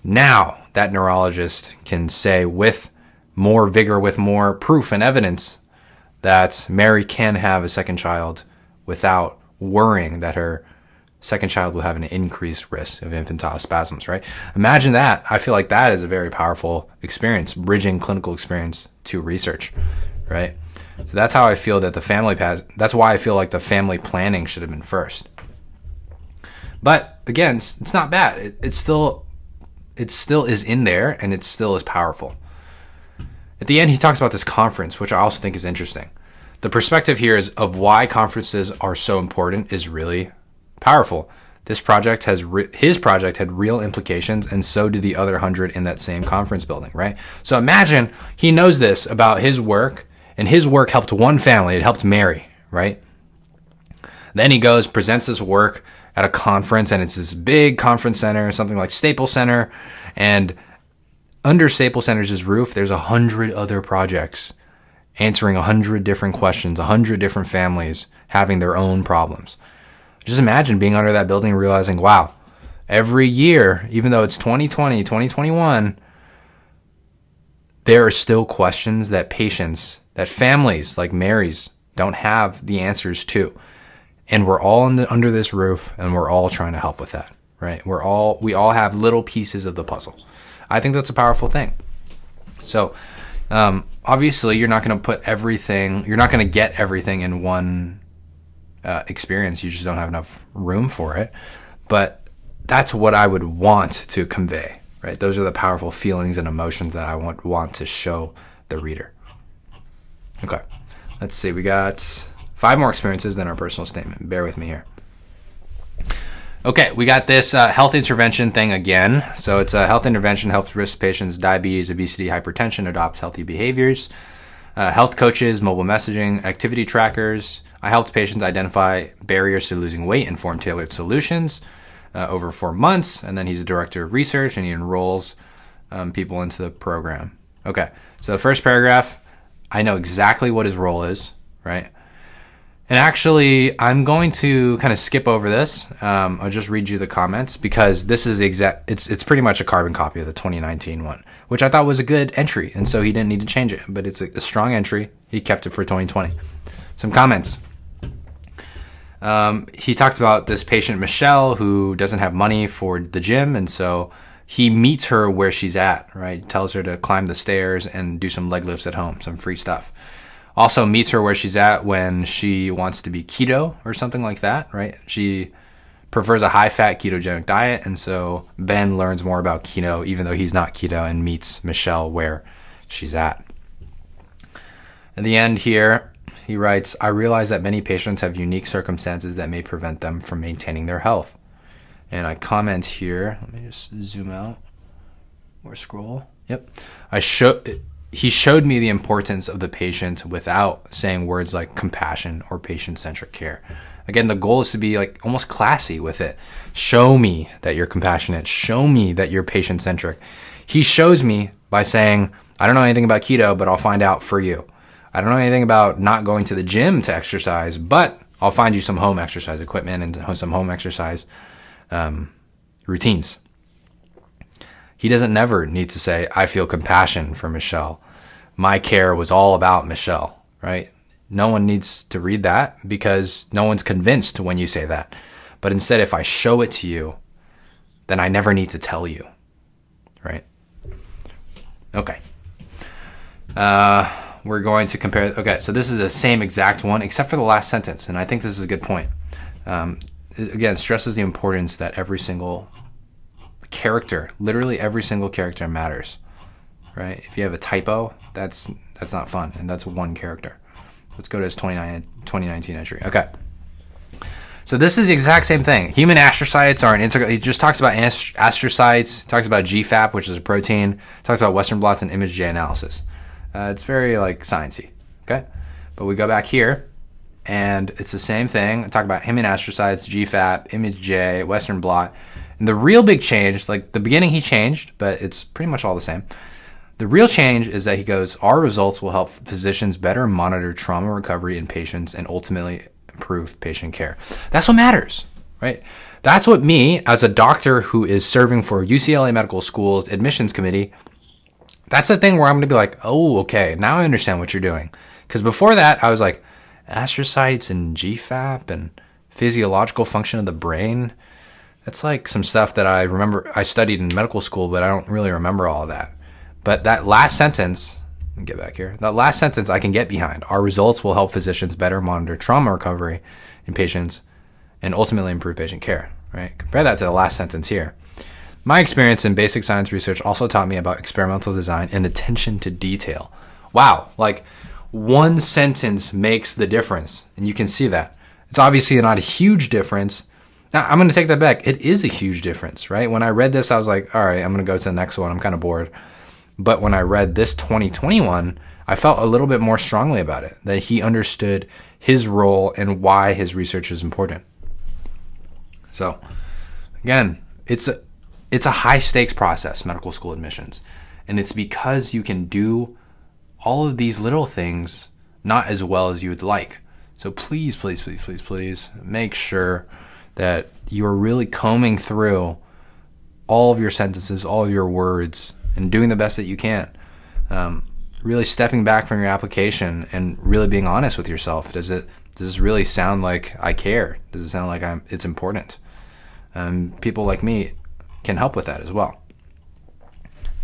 Now, that neurologist can say with more vigor, with more proof and evidence, that Mary can have a second child without worrying that her second child will have an increased risk of infantile spasms, right? Imagine that. I feel like that is a very powerful experience, bridging clinical experience to research, right? So that's how I feel that that's why I feel like the family planning should have been first. But again, it's not bad. It still is in there, and it still is powerful. At the end, he talks about this conference, which I also think is interesting. The perspective here is of why conferences are so important is really powerful. His project had real implications, and so do the other 100 in that same conference building, right? So imagine he knows this about his work, and his work helped one family. It helped Mary, right? Then he goes, presents this work at a conference, and it's this big conference center, something like Staples Center, and under Staples Center's roof, there's 100 other projects answering 100 different questions, 100 different families having their own problems. Just imagine being under that building and realizing, wow, every year, even though it's 2020, 2021, there are still questions that families like Mary's don't have the answers to. And we're all under this roof, and we're all trying to help with that, right? We all have little pieces of the puzzle. I think that's a powerful thing. So, obviously, you're not going to get everything in one experience. You just don't have enough room for it. But that's what I would want to convey, right? Those are the powerful feelings and emotions that I want to show the reader. Okay, let's see. We got 5 more experiences than our personal statement. Bear with me here. Okay, we got this health intervention thing again. So it's a health intervention helps risk patients diabetes, obesity, hypertension adopt healthy behaviors. Health coaches, mobile messaging, activity trackers. I helped patients identify barriers to losing weight and form tailored solutions over 4 months. And then he's a director of research, and he enrolls people into the program. Okay, so the first paragraph, I know exactly what his role is, right? And actually, I'm going to kind of skip over this. I'll just read you the comments because this is it's pretty much a carbon copy of the 2019 one, which I thought was a good entry. And so he didn't need to change it, but it's a strong entry. He kept it for 2020. Some comments. He talks about this patient, Michelle, who doesn't have money for the gym. And so he meets her where she's at, right? Tells her to climb the stairs and do some leg lifts at home, some free stuff. Also meets her where she's at when she wants to be keto or something like that, right? She prefers a high-fat ketogenic diet, and so Ben learns more about keto, even though he's not keto, and meets Michelle where she's at. At the end here, he writes, I realize that many patients have unique circumstances that may prevent them from maintaining their health. And I comment here, let me just zoom out or scroll. Yep. He showed me the importance of the patient without saying words like compassion or patient-centric care. Again, the goal is to be like almost classy with it. Show me that you're compassionate. Show me that you're patient-centric. He shows me by saying, I don't know anything about keto, but I'll find out for you. I don't know anything about not going to the gym to exercise, but I'll find you some home exercise equipment and some home exercise routines. He doesn't never need to say, I feel compassion for Michelle. My care was all about Michelle, right? No one needs to read that because no one's convinced when you say that. But instead, if I show it to you, then I never need to tell you, right? Okay. We're going to compare. Okay, so this is the same exact one except for the last sentence, and I think this is a good point. Again, stresses the importance that every single character, literally every single character matters, right? If you have a typo, that's not fun, and that's one character. Let's go to his 2019 entry. Okay. So this is the exact same thing. Human astrocytes are an integral. He just talks about astrocytes, talks about GFAP, which is a protein, talks about Western blots and image J analysis. It's very like sciencey, okay? But we go back here, and it's the same thing. I talk about human astrocytes, GFAP, image J, Western blot. And the real big change, like the beginning he changed, but it's pretty much all the same. The real change is that he goes, our results will help physicians better monitor trauma recovery in patients and ultimately improve patient care. That's what matters, right? That's what me, as a doctor who is serving for UCLA Medical School's admissions committee, that's the thing where I'm going to be like, oh, okay, now I understand what you're doing. Because before that, I was like, astrocytes and GFAP and physiological function of the brain, that's like some stuff that I remember I studied in medical school, but I don't really remember all of that. But that last sentence, let me get back here. That last sentence I can get behind. Our results will help physicians better monitor trauma recovery in patients and ultimately improve patient care, right? Compare that to the last sentence here. My experience in basic science research also taught me about experimental design and attention to detail. Wow, like one sentence makes the difference, and you can see that. It's obviously not a huge difference. Now, I'm going to take that back. It is a huge difference, right? When I read this, I was like, all right, I'm going to go to the next one. I'm kind of bored. But when I read this 2021, I felt a little bit more strongly about it, that he understood his role and why his research is important. So, again, it's a high-stakes process, medical school admissions. And it's because you can do all of these little things not as well as you would like. So please, please, please, please, please make sure that you're really combing through all of your sentences, all of your words, and doing the best that you can. Really stepping back from your application and really being honest with yourself. Does this really sound like I care? Does it sound like it's important? People like me can help with that as well.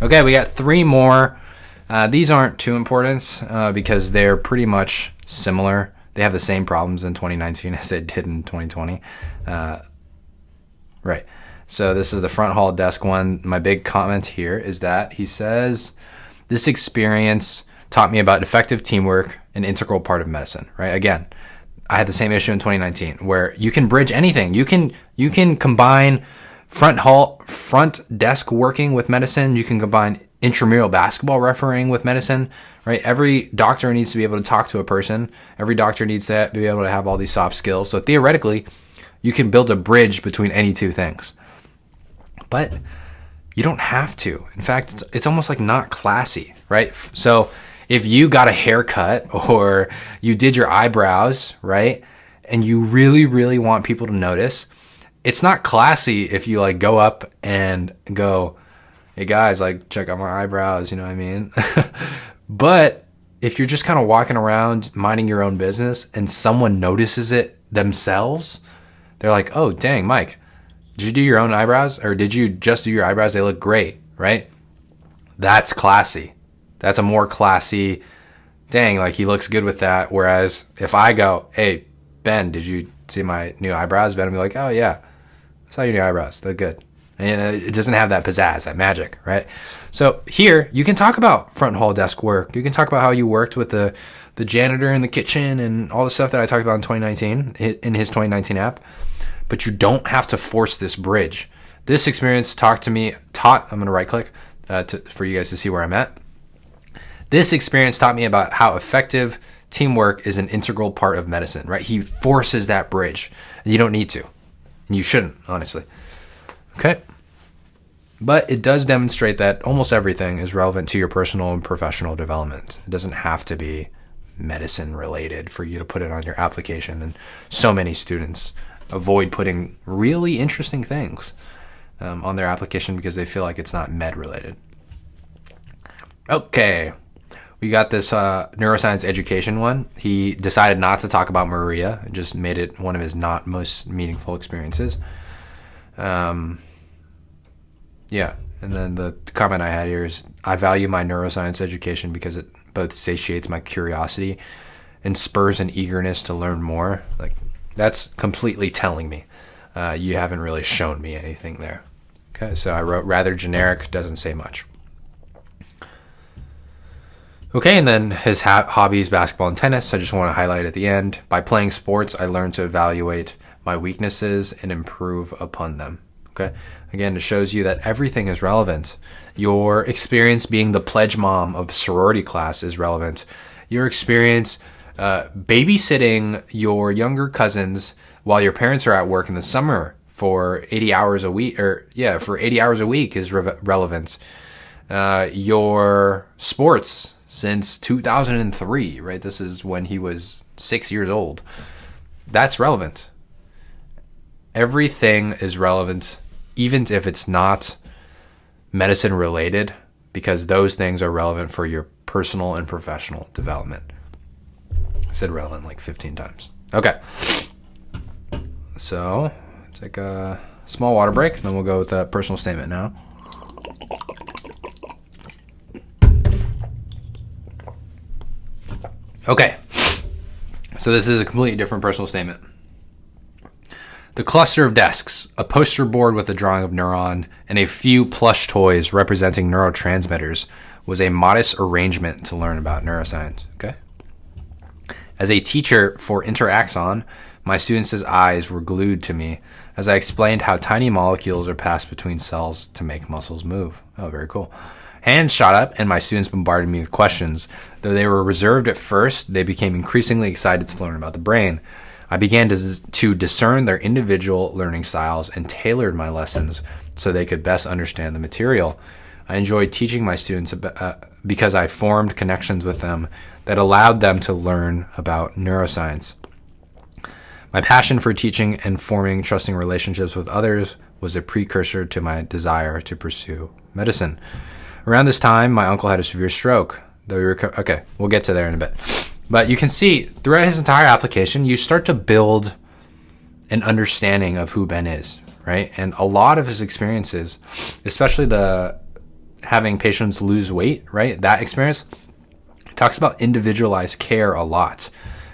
Okay, we got 3 more. These aren't too important because they're pretty much similar. They have the same problems in 2019 as they did in 2020. Right. So this is the front hall desk one. My big comment here is that he says, this experience taught me about effective teamwork, an integral part of medicine, right? Again, I had the same issue in 2019 where you can bridge anything. You can combine front desk working with medicine. You can combine intramural basketball refereeing with medicine, right? Every doctor needs to be able to talk to a person. Every doctor needs to be able to have all these soft skills. So theoretically, you can build a bridge between any two things. But you don't have to. In fact, it's almost like not classy, right? So if you got a haircut or you did your eyebrows, right, and you really, really want people to notice, it's not classy if you like go up and go, hey guys, like check out my eyebrows, you know what I mean? But if you're just kind of walking around minding your own business and someone notices it themselves, they're like, oh, dang, Mike, did you do your own eyebrows? Or did you just do your eyebrows? They look great, right? That's classy. That's a more classy, dang, like he looks good with that. Whereas if I go, hey, Ben, did you see my new eyebrows? Ben will be like, oh, yeah, I saw your new eyebrows. They're good. And it doesn't have that pizzazz, that magic, right? So here, you can talk about front hall desk work. You can talk about how you worked with the janitor in the kitchen and all the stuff that I talked about in 2019, in his 2019 app. But you don't have to force this bridge. This experience I'm going to right click for you guys to see where I'm at. This experience taught me about how effective teamwork is an integral part of medicine, right? He forces that bridge. You don't need to. And you shouldn't, honestly. Okay. But it does demonstrate that almost everything is relevant to your personal and professional development. It doesn't have to be medicine related for you to put it on your application. And so many students avoid putting really interesting things on their application because they feel like it's not med related. Okay. We got this neuroscience education one. He decided not to talk about Maria. It just made it one of his not most meaningful experiences. Yeah, And then the comment I had here is, I value my neuroscience education because it both satiates my curiosity and spurs an eagerness to learn more. Like, that's completely telling me you haven't really shown me anything there. Okay, so I wrote rather generic, doesn't say much. Okay, and then his hobbies, basketball and tennis. I just want to highlight at the end. By playing sports, I learned to evaluate my weaknesses and improve upon them. Okay, again, it shows you that everything is relevant. Your experience being the pledge mom of sorority class is relevant. Your experience babysitting your younger cousins while your parents are at work in the summer for 80 hours a week, for 80 hours a week is relevant. Your sports since 2003, right? This is when he was 6 years old. That's relevant. Everything is relevant, even if it's not medicine related, because those things are relevant for your personal and professional development. I said relevant like 15 times. Okay. So, take a small water break, then we'll go with the personal statement now. Okay. So this is a completely different personal statement. The cluster of desks, a poster board with a drawing of neuron, and a few plush toys representing neurotransmitters was a modest arrangement to learn about neuroscience. Okay. As a teacher for Interaxon, my students' eyes were glued to me as I explained how tiny molecules are passed between cells to make muscles move. Oh, very cool. Hands shot up, and my students bombarded me with questions. Though they were reserved at first, they became increasingly excited to learn about the brain. I began to discern their individual learning styles and tailored my lessons so they could best understand the material. I enjoyed teaching my students because I formed connections with them that allowed them to learn about neuroscience. My passion for teaching and forming trusting relationships with others was a precursor to my desire to pursue medicine. Around this time, my uncle had a severe stroke. Okay, we'll get to there in a bit. But you can see throughout his entire application, you start to build an understanding of who Ben is, right? And a lot of his experiences, especially the having patients lose weight, right? That experience talks about individualized care a lot.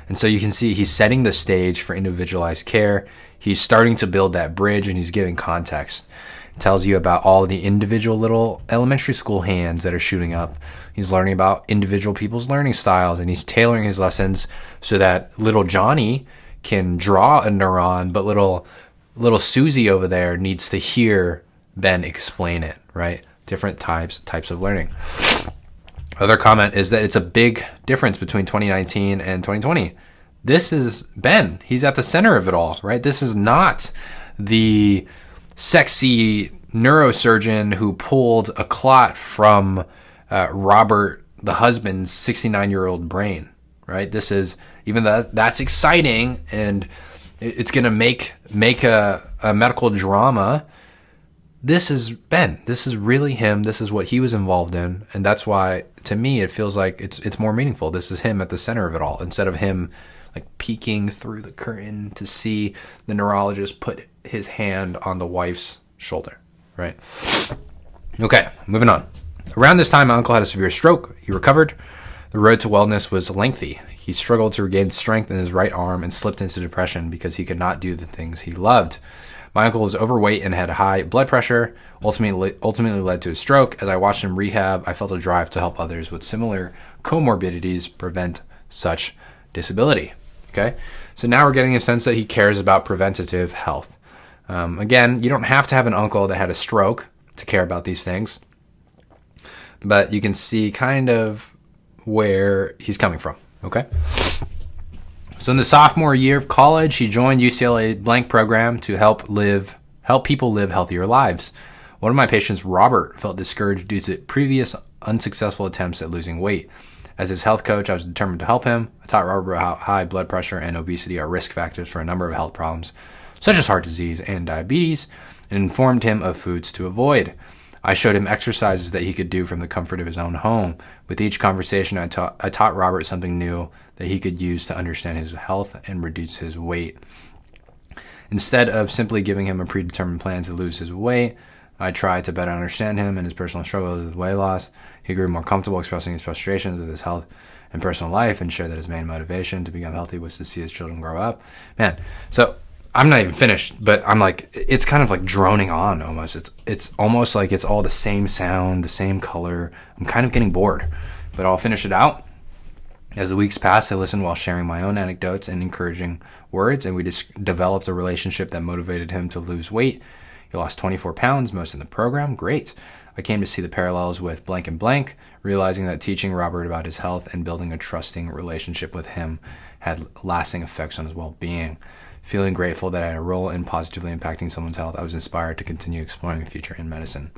And so you can see he's setting the stage for individualized care. He's starting to build that bridge, and he's giving context. It tells you about all the individual little elementary school hands that are shooting up. He's learning about individual people's learning styles, and he's tailoring his lessons so that little Johnny can draw a neuron, but little Susie over there needs to hear Ben explain it, right? Different types of learning. Other comment is that it's a big difference between 2019 and 2020. This is Ben. He's at the center of it all, right? This is not the sexy neurosurgeon who pulled a clot from Robert, the husband's 69-year-old brain, right? This is, even though that's exciting and it's going to make a medical drama, this is Ben. This is really him. This is what he was involved in. And that's why, to me, it feels like it's more meaningful. This is him at the center of it all, instead of him like peeking through the curtain to see the neurologist put his hand on the wife's shoulder, right? Okay, moving on. Around this time, my uncle had a severe stroke. He recovered. The road to wellness was lengthy. He struggled to regain strength in his right arm and slipped into depression because he could not do the things he loved. My uncle was overweight and had high blood pressure, ultimately led to a stroke. As I watched him rehab, I felt a drive to help others with similar comorbidities prevent such disability. Okay, so now we're getting a sense that he cares about preventative health. Again, you don't have to have an uncle that had a stroke to care about these things, but you can see kind of where he's coming from. Okay. So in the sophomore year of college, he joined UCLA blank program to help people live healthier lives. One of my patients, Robert, felt discouraged due to previous unsuccessful attempts at losing weight. As his health coach, I was determined to help him. I taught Robert how high blood pressure and obesity are risk factors for a number of health problems, such as heart disease and diabetes, and informed him of foods to avoid. I showed him exercises that he could do from the comfort of his own home. With each conversation, I taught Robert something new that he could use to understand his health and reduce his weight. Instead of simply giving him a predetermined plan to lose his weight, I tried to better understand him and his personal struggles with weight loss. He grew more comfortable expressing his frustrations with his health and personal life, and shared that his main motivation to become healthy was to see his children grow up. Man, so I'm not even finished, but I'm like, it's kind of like droning on almost. It's almost like it's all the same sound, the same color. I'm kind of getting bored, but I'll finish it out. As the weeks passed, I listened while sharing my own anecdotes and encouraging words, and we just developed a relationship that motivated him to lose weight. He lost 24 pounds, most in the program. Great. I came to see the parallels with blank and blank, realizing that teaching Robert about his health and building a trusting relationship with him had lasting effects on his well-being. Feeling grateful that I had a role in positively impacting someone's health, I was inspired to continue exploring the future in medicine.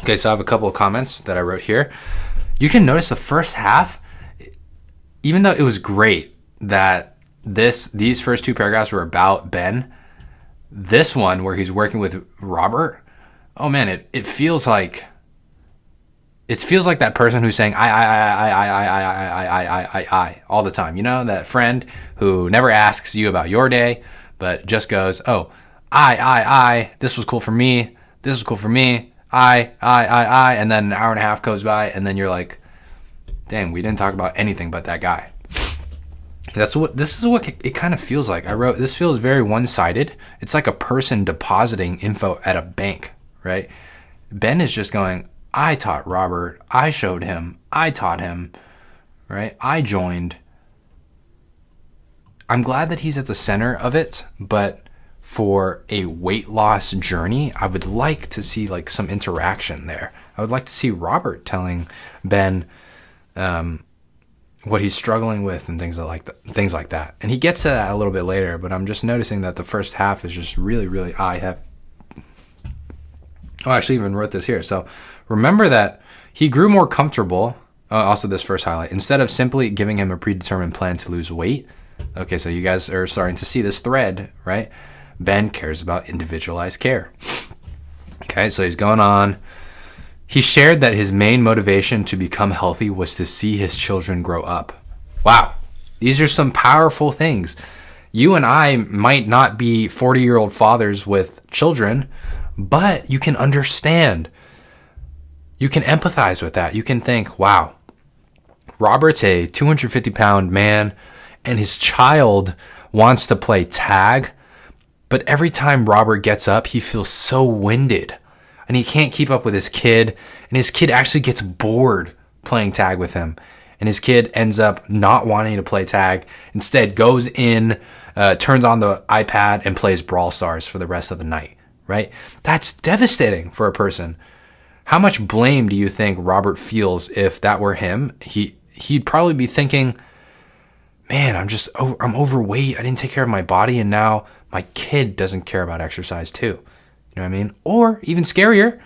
Okay, so I have a couple of comments that I wrote here. You can notice the first half, even though it was great that these first two paragraphs were about Ben, this one where he's working with Robert, oh man, it feels like that person who's saying I all the time. You know, that friend who never asks you about your day, but just goes, oh, I, this was cool for me, this was cool for me, I, and then an hour and a half goes by, and then you're like, dang, we didn't talk about anything but that guy. This is what it kind of feels like. I wrote, this feels very one-sided. It's like a person depositing info at a bank, right? Ben is just going, I taught Robert, I showed him, I taught him, right? I joined. I'm glad that he's at the center of it, but for a weight loss journey, I would like to see like some interaction there. I would like to see Robert telling Ben what he's struggling with and things like that. And he gets to that a little bit later, but I'm just noticing that the first half is just really I actually even wrote this here. So remember that he grew more comfortable. Also this first highlight, instead of simply giving him a predetermined plan to lose weight. Okay, so you guys are starting to see this thread, right? Ben cares about individualized care. Okay, so he's going on. He shared that his main motivation to become healthy was to see his children grow up. Wow, these are some powerful things. You and I might not be 40-year-old fathers with children, but you can understand. You can empathize with that. You can think, wow, Robert's a 250-pound man, and his child wants to play tag, but every time Robert gets up, he feels so winded. And he can't keep up with his kid, and his kid actually gets bored playing tag with him. And his kid ends up not wanting to play tag, instead goes in, turns on the iPad, and plays Brawl Stars for the rest of the night, right? That's devastating for a person. How much blame do you think Robert feels if that were him? He'd probably be thinking, man, I'm overweight, I didn't take care of my body, and now my kid doesn't care about exercise too. You know what I mean? Or even scarier,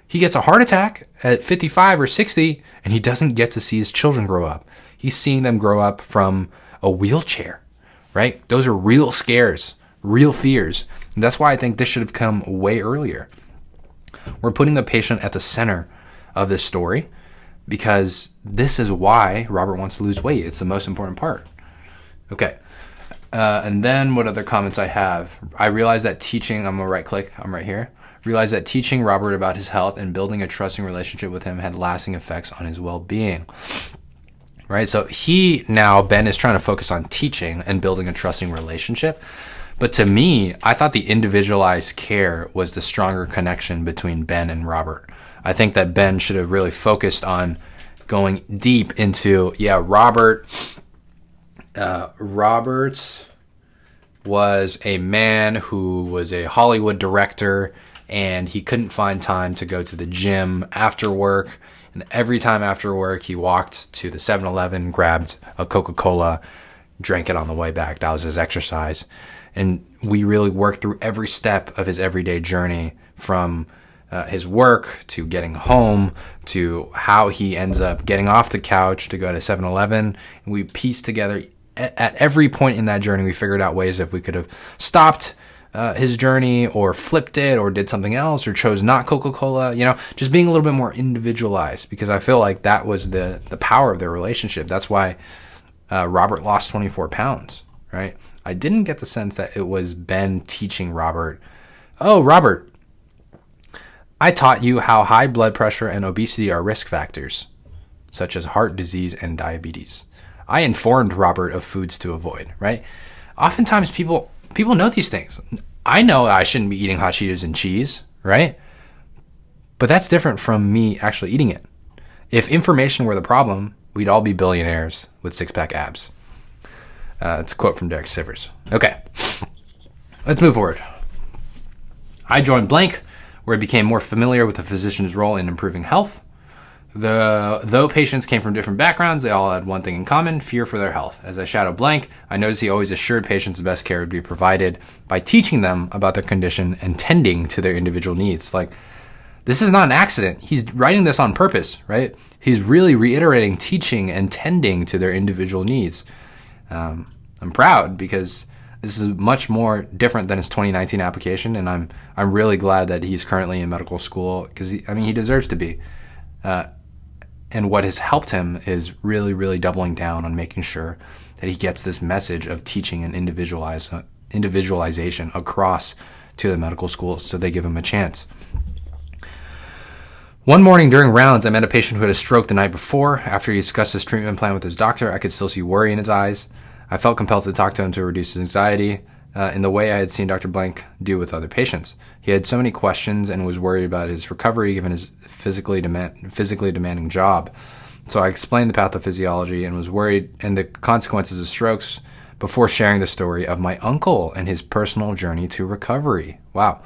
he gets a heart attack at 55 or 60 and he doesn't get to see his children grow up. He's seeing them grow up from a wheelchair, right? Those are real scares, real fears. And that's why I think this should have come way earlier. We're putting the patient at the center of this story because this is why Robert wants to lose weight. It's the most important part. Okay. And then what other comments I have? I realized that teaching, I'm going to right click, I'm right here. Realized that teaching Robert about his health and building a trusting relationship with him had lasting effects on his well-being. Right? So Ben is trying to focus on teaching and building a trusting relationship. But to me, I thought the individualized care was the stronger connection between Ben and Robert. I think that Ben should have really focused on going deep into, Robert was a man who was a Hollywood director, and he couldn't find time to go to the gym after work. And every time after work, he walked to the 7-Eleven, grabbed a Coca-Cola, drank it on the way back. That was his exercise. And we really worked through every step of his everyday journey, from his work to getting home to how he ends up getting off the couch to go to 7-Eleven. And we pieced together at every point in that journey. We figured out ways if we could have stopped his journey or flipped it or did something else or chose not Coca-Cola, just being a little bit more individualized, because I feel like that was the power of their relationship. That's why Robert lost 24 pounds, right? I didn't get the sense that it was Ben teaching Robert, oh, Robert, I taught you how high blood pressure and obesity are risk factors, such as heart disease and diabetes. I informed Robert of foods to avoid, right? Oftentimes people know these things. I know I shouldn't be eating hot Cheetos and cheese, right? But that's different from me actually eating it. If information were the problem, we'd all be billionaires with six-pack abs. It's a quote from Derek Sivers. Okay, let's move forward. I joined blank, where I became more familiar with the physician's role in improving health. Though patients came from different backgrounds, they all had one thing in common: fear for their health. As I shadowed blank, I noticed he always assured patients the best care would be provided by teaching them about their condition and tending to their individual needs. Like, this is not an accident. He's writing this on purpose, right? He's really reiterating teaching and tending to their individual needs. I'm proud because this is much more different than his 2019 application, and I'm really glad that he's currently in medical school because he deserves to be. And what has helped him is really, really doubling down on making sure that he gets this message of teaching and individualization across to the medical schools so they give him a chance. One morning during rounds, I met a patient who had a stroke the night before. After he discussed his treatment plan with his doctor, I could still see worry in his eyes. I felt compelled to talk to him to reduce his anxiety in the way I had seen Dr. Blank do with other patients. He had so many questions and was worried about his recovery given his physically demanding job. So I explained the pathophysiology and was worried and the consequences of strokes before sharing the story of my uncle and his personal journey to recovery. Wow.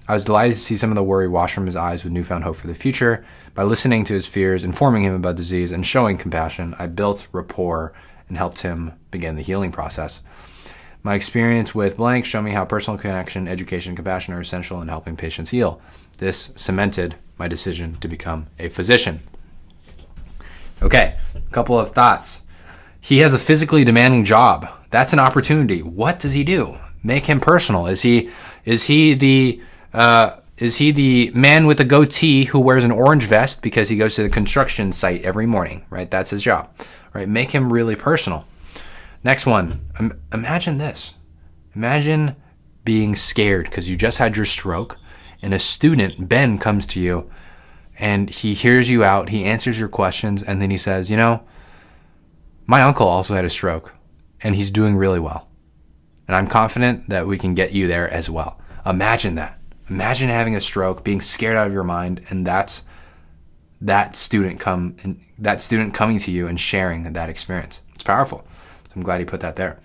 I was delighted to see some of the worry wash from his eyes with newfound hope for the future. By listening to his fears, informing him about disease, and showing compassion, I built rapport and helped him begin the healing process. My experience with blank showed me how personal connection, education, and compassion are essential in helping patients heal. This cemented my decision to become a physician. Okay, a couple of thoughts. He has a physically demanding job. That's an opportunity. What does he do? Make him personal. Is he the man with a goatee who wears an orange vest because he goes to the construction site every morning, right? That's his job, right? Make him really personal. Next one, imagine this. Imagine being scared because you just had your stroke and a student, Ben, comes to you and he hears you out, he answers your questions, and then he says, my uncle also had a stroke and he's doing really well. And I'm confident that we can get you there as well. Imagine that. Imagine having a stroke, being scared out of your mind, and that's that student coming to you and sharing that experience. It's powerful. I'm glad he put that there.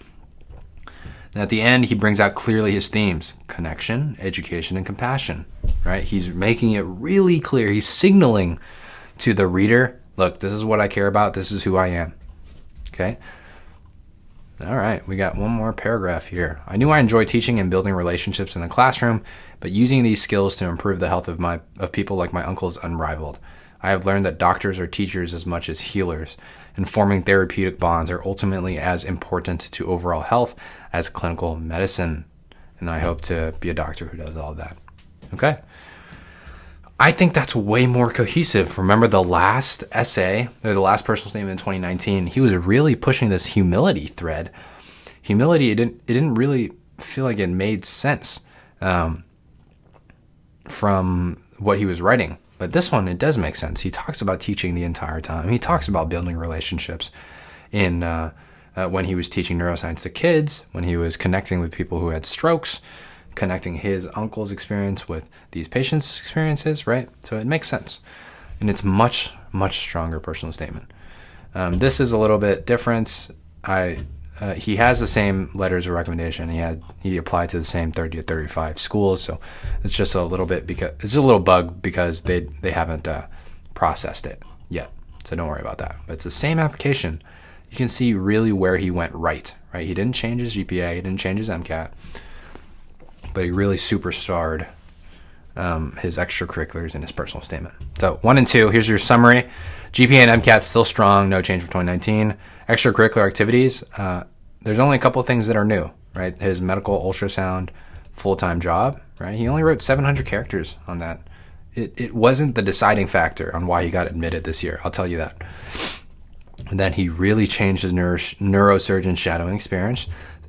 And at the end, he brings out clearly his themes: connection, education, and compassion, right? He's making it really clear. He's signaling to the reader, look, this is what I care about. This is who I am. Okay? All right, we got one more paragraph here. I knew I enjoyed teaching and building relationships in the classroom, but using these skills to improve the health of people like my uncle is unrivaled. I have learned that doctors are teachers as much as healers, and forming therapeutic bonds are ultimately as important to overall health as clinical medicine. And I hope to be a doctor who does all of that. Okay. I think that's way more cohesive. Remember the last essay, or the last personal statement in 2019, he was really pushing this humility thread. Humility, it didn't really feel like it made sense from what he was writing. But this one, it does make sense. He talks about teaching the entire time. He talks about building relationships in when he was teaching neuroscience to kids, when he was connecting with people who had strokes, connecting his uncle's experience with these patients' experiences, right? So it makes sense. And it's much, much stronger personal statement. This is a little bit different. He has the same letters of recommendation. He applied to the same 30 to 35 schools. So it's just a little bit because it's a little bug because they haven't processed it yet. So don't worry about that. But it's the same application. You can see really where he went right? He didn't change his GPA. He didn't change his MCAT. But he really superstarred his extracurriculars in his personal statement. So 1 and 2, here's your summary. GPA and MCAT still strong, no change from 2019. Extracurricular activities, there's only a couple of things that are new, right? His medical ultrasound full-time job, right? He only wrote 700 characters on that. It wasn't the deciding factor on why he got admitted this year, I'll tell you that. And then he really changed his neurosurgeon shadowing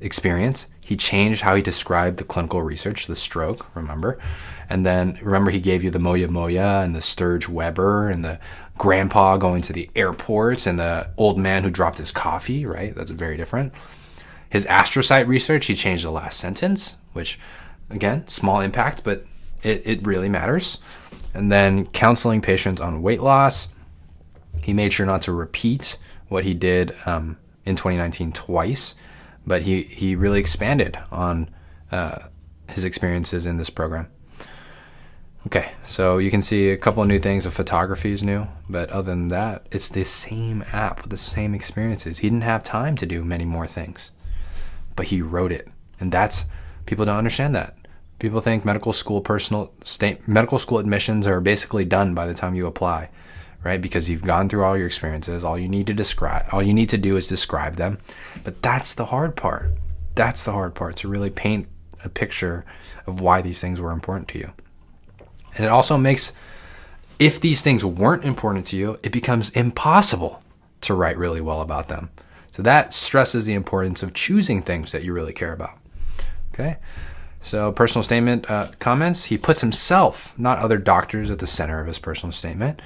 experience. He changed how he described the clinical research, the stroke, remember? And then remember he gave you the Moya Moya and the Sturge Weber and the grandpa going to the airport and the old man who dropped his coffee, right? That's very different. His astrocyte research, he changed the last sentence, which, again, small impact, but it really matters. And then counseling patients on weight loss. He made sure not to repeat what he did in 2019 twice, but he really expanded on his experiences in this program. Okay, so you can see a couple of new things. The photography is new, but other than that, it's the same app with the same experiences. He didn't have time to do many more things, but he wrote it. And people don't understand that. People think medical school admissions are basically done by the time you apply, right? Because you've gone through all your experiences. All you need to do is describe them. But that's the hard part. That's the hard part, to really paint a picture of why these things were important to you. And it also makes, if these things weren't important to you, it becomes impossible to write really well about them. So that stresses the importance of choosing things that you really care about. Okay. So personal statement comments, he puts himself, not other doctors, at the center of his personal statement.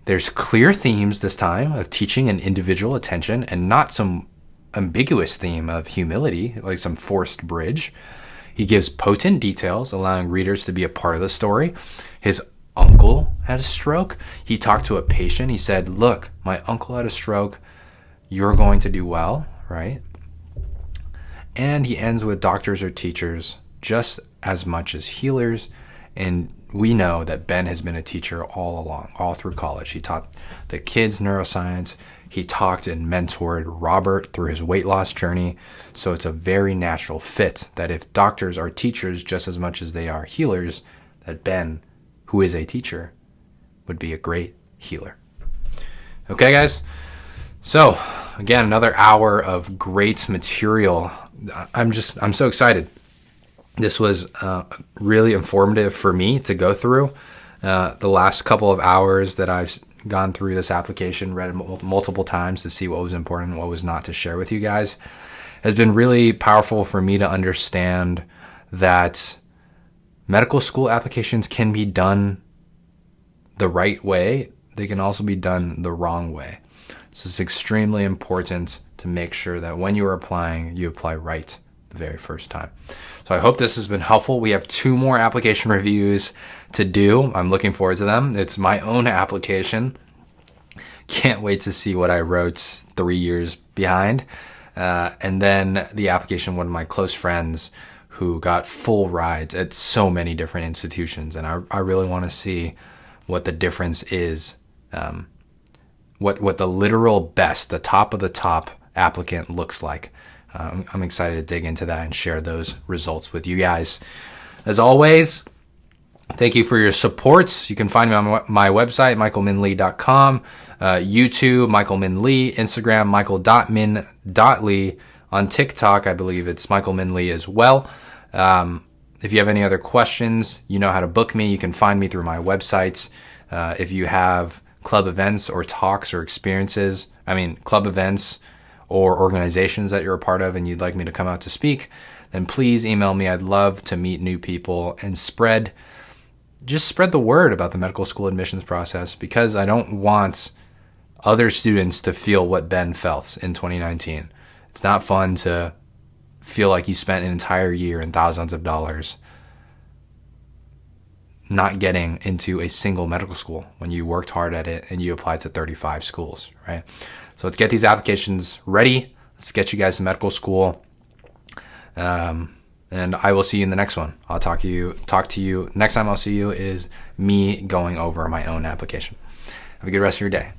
There's clear themes this time of teaching and individual attention, and not some ambiguous theme of humility, like some forced bridge. He gives potent details, allowing readers to be a part of the story. His uncle had a stroke. He talked to a patient. He said, look, my uncle had a stroke. You're going to do well, right? And he ends with doctors or teachers just as much as healers. And we know that Ben has been a teacher all along, all through college. He taught the kids neuroscience. He talked and mentored Robert through his weight loss journey. So it's a very natural fit that if doctors are teachers just as much as they are healers, that Ben, who is a teacher, would be a great healer. Okay, guys. So again, another hour of great material. I'm so excited. This was really informative for me to go through. The last couple of hours that I've gone through this application, read it multiple times to see what was important and what was not to share with you guys, has been really powerful for me to understand that medical school applications can be done the right way. They can also be done the wrong way. So it's extremely important to make sure that when you are applying, you apply right the very first time. So I hope this has been helpful. We have 2 more application reviews to do. I'm looking forward to them. It's my own application. Can't wait to see what I wrote 3 years behind. And then the application of one of my close friends who got full rides at so many different institutions. And I really want to see what the difference is, what the literal best, the top of the top applicant looks like. I'm excited to dig into that and share those results with you guys. As always, thank you for your support. You can find me on my website, michaelminlee.com, YouTube, Michael Min Lee, Instagram, michael.min.lee. On TikTok, I believe it's Michael Min Lee as well. If you have any other questions, you know how to book me. You can find me through my websites. If you have club events or talks or experiences, club events or organizations that you're a part of and you'd like me to come out to speak, then please email me. I'd love to meet new people and spread the word about the medical school admissions process, because I don't want other students to feel what Ben felt in 2019. It's not fun to feel like you spent an entire year and thousands of dollars not getting into a single medical school when you worked hard at it and you applied to 35 schools, right? So let's get these applications ready. Let's get you guys to medical school. And I will see you in the next one. I'll talk to you. Next time I'll see you is me going over my own application. Have a good rest of your day.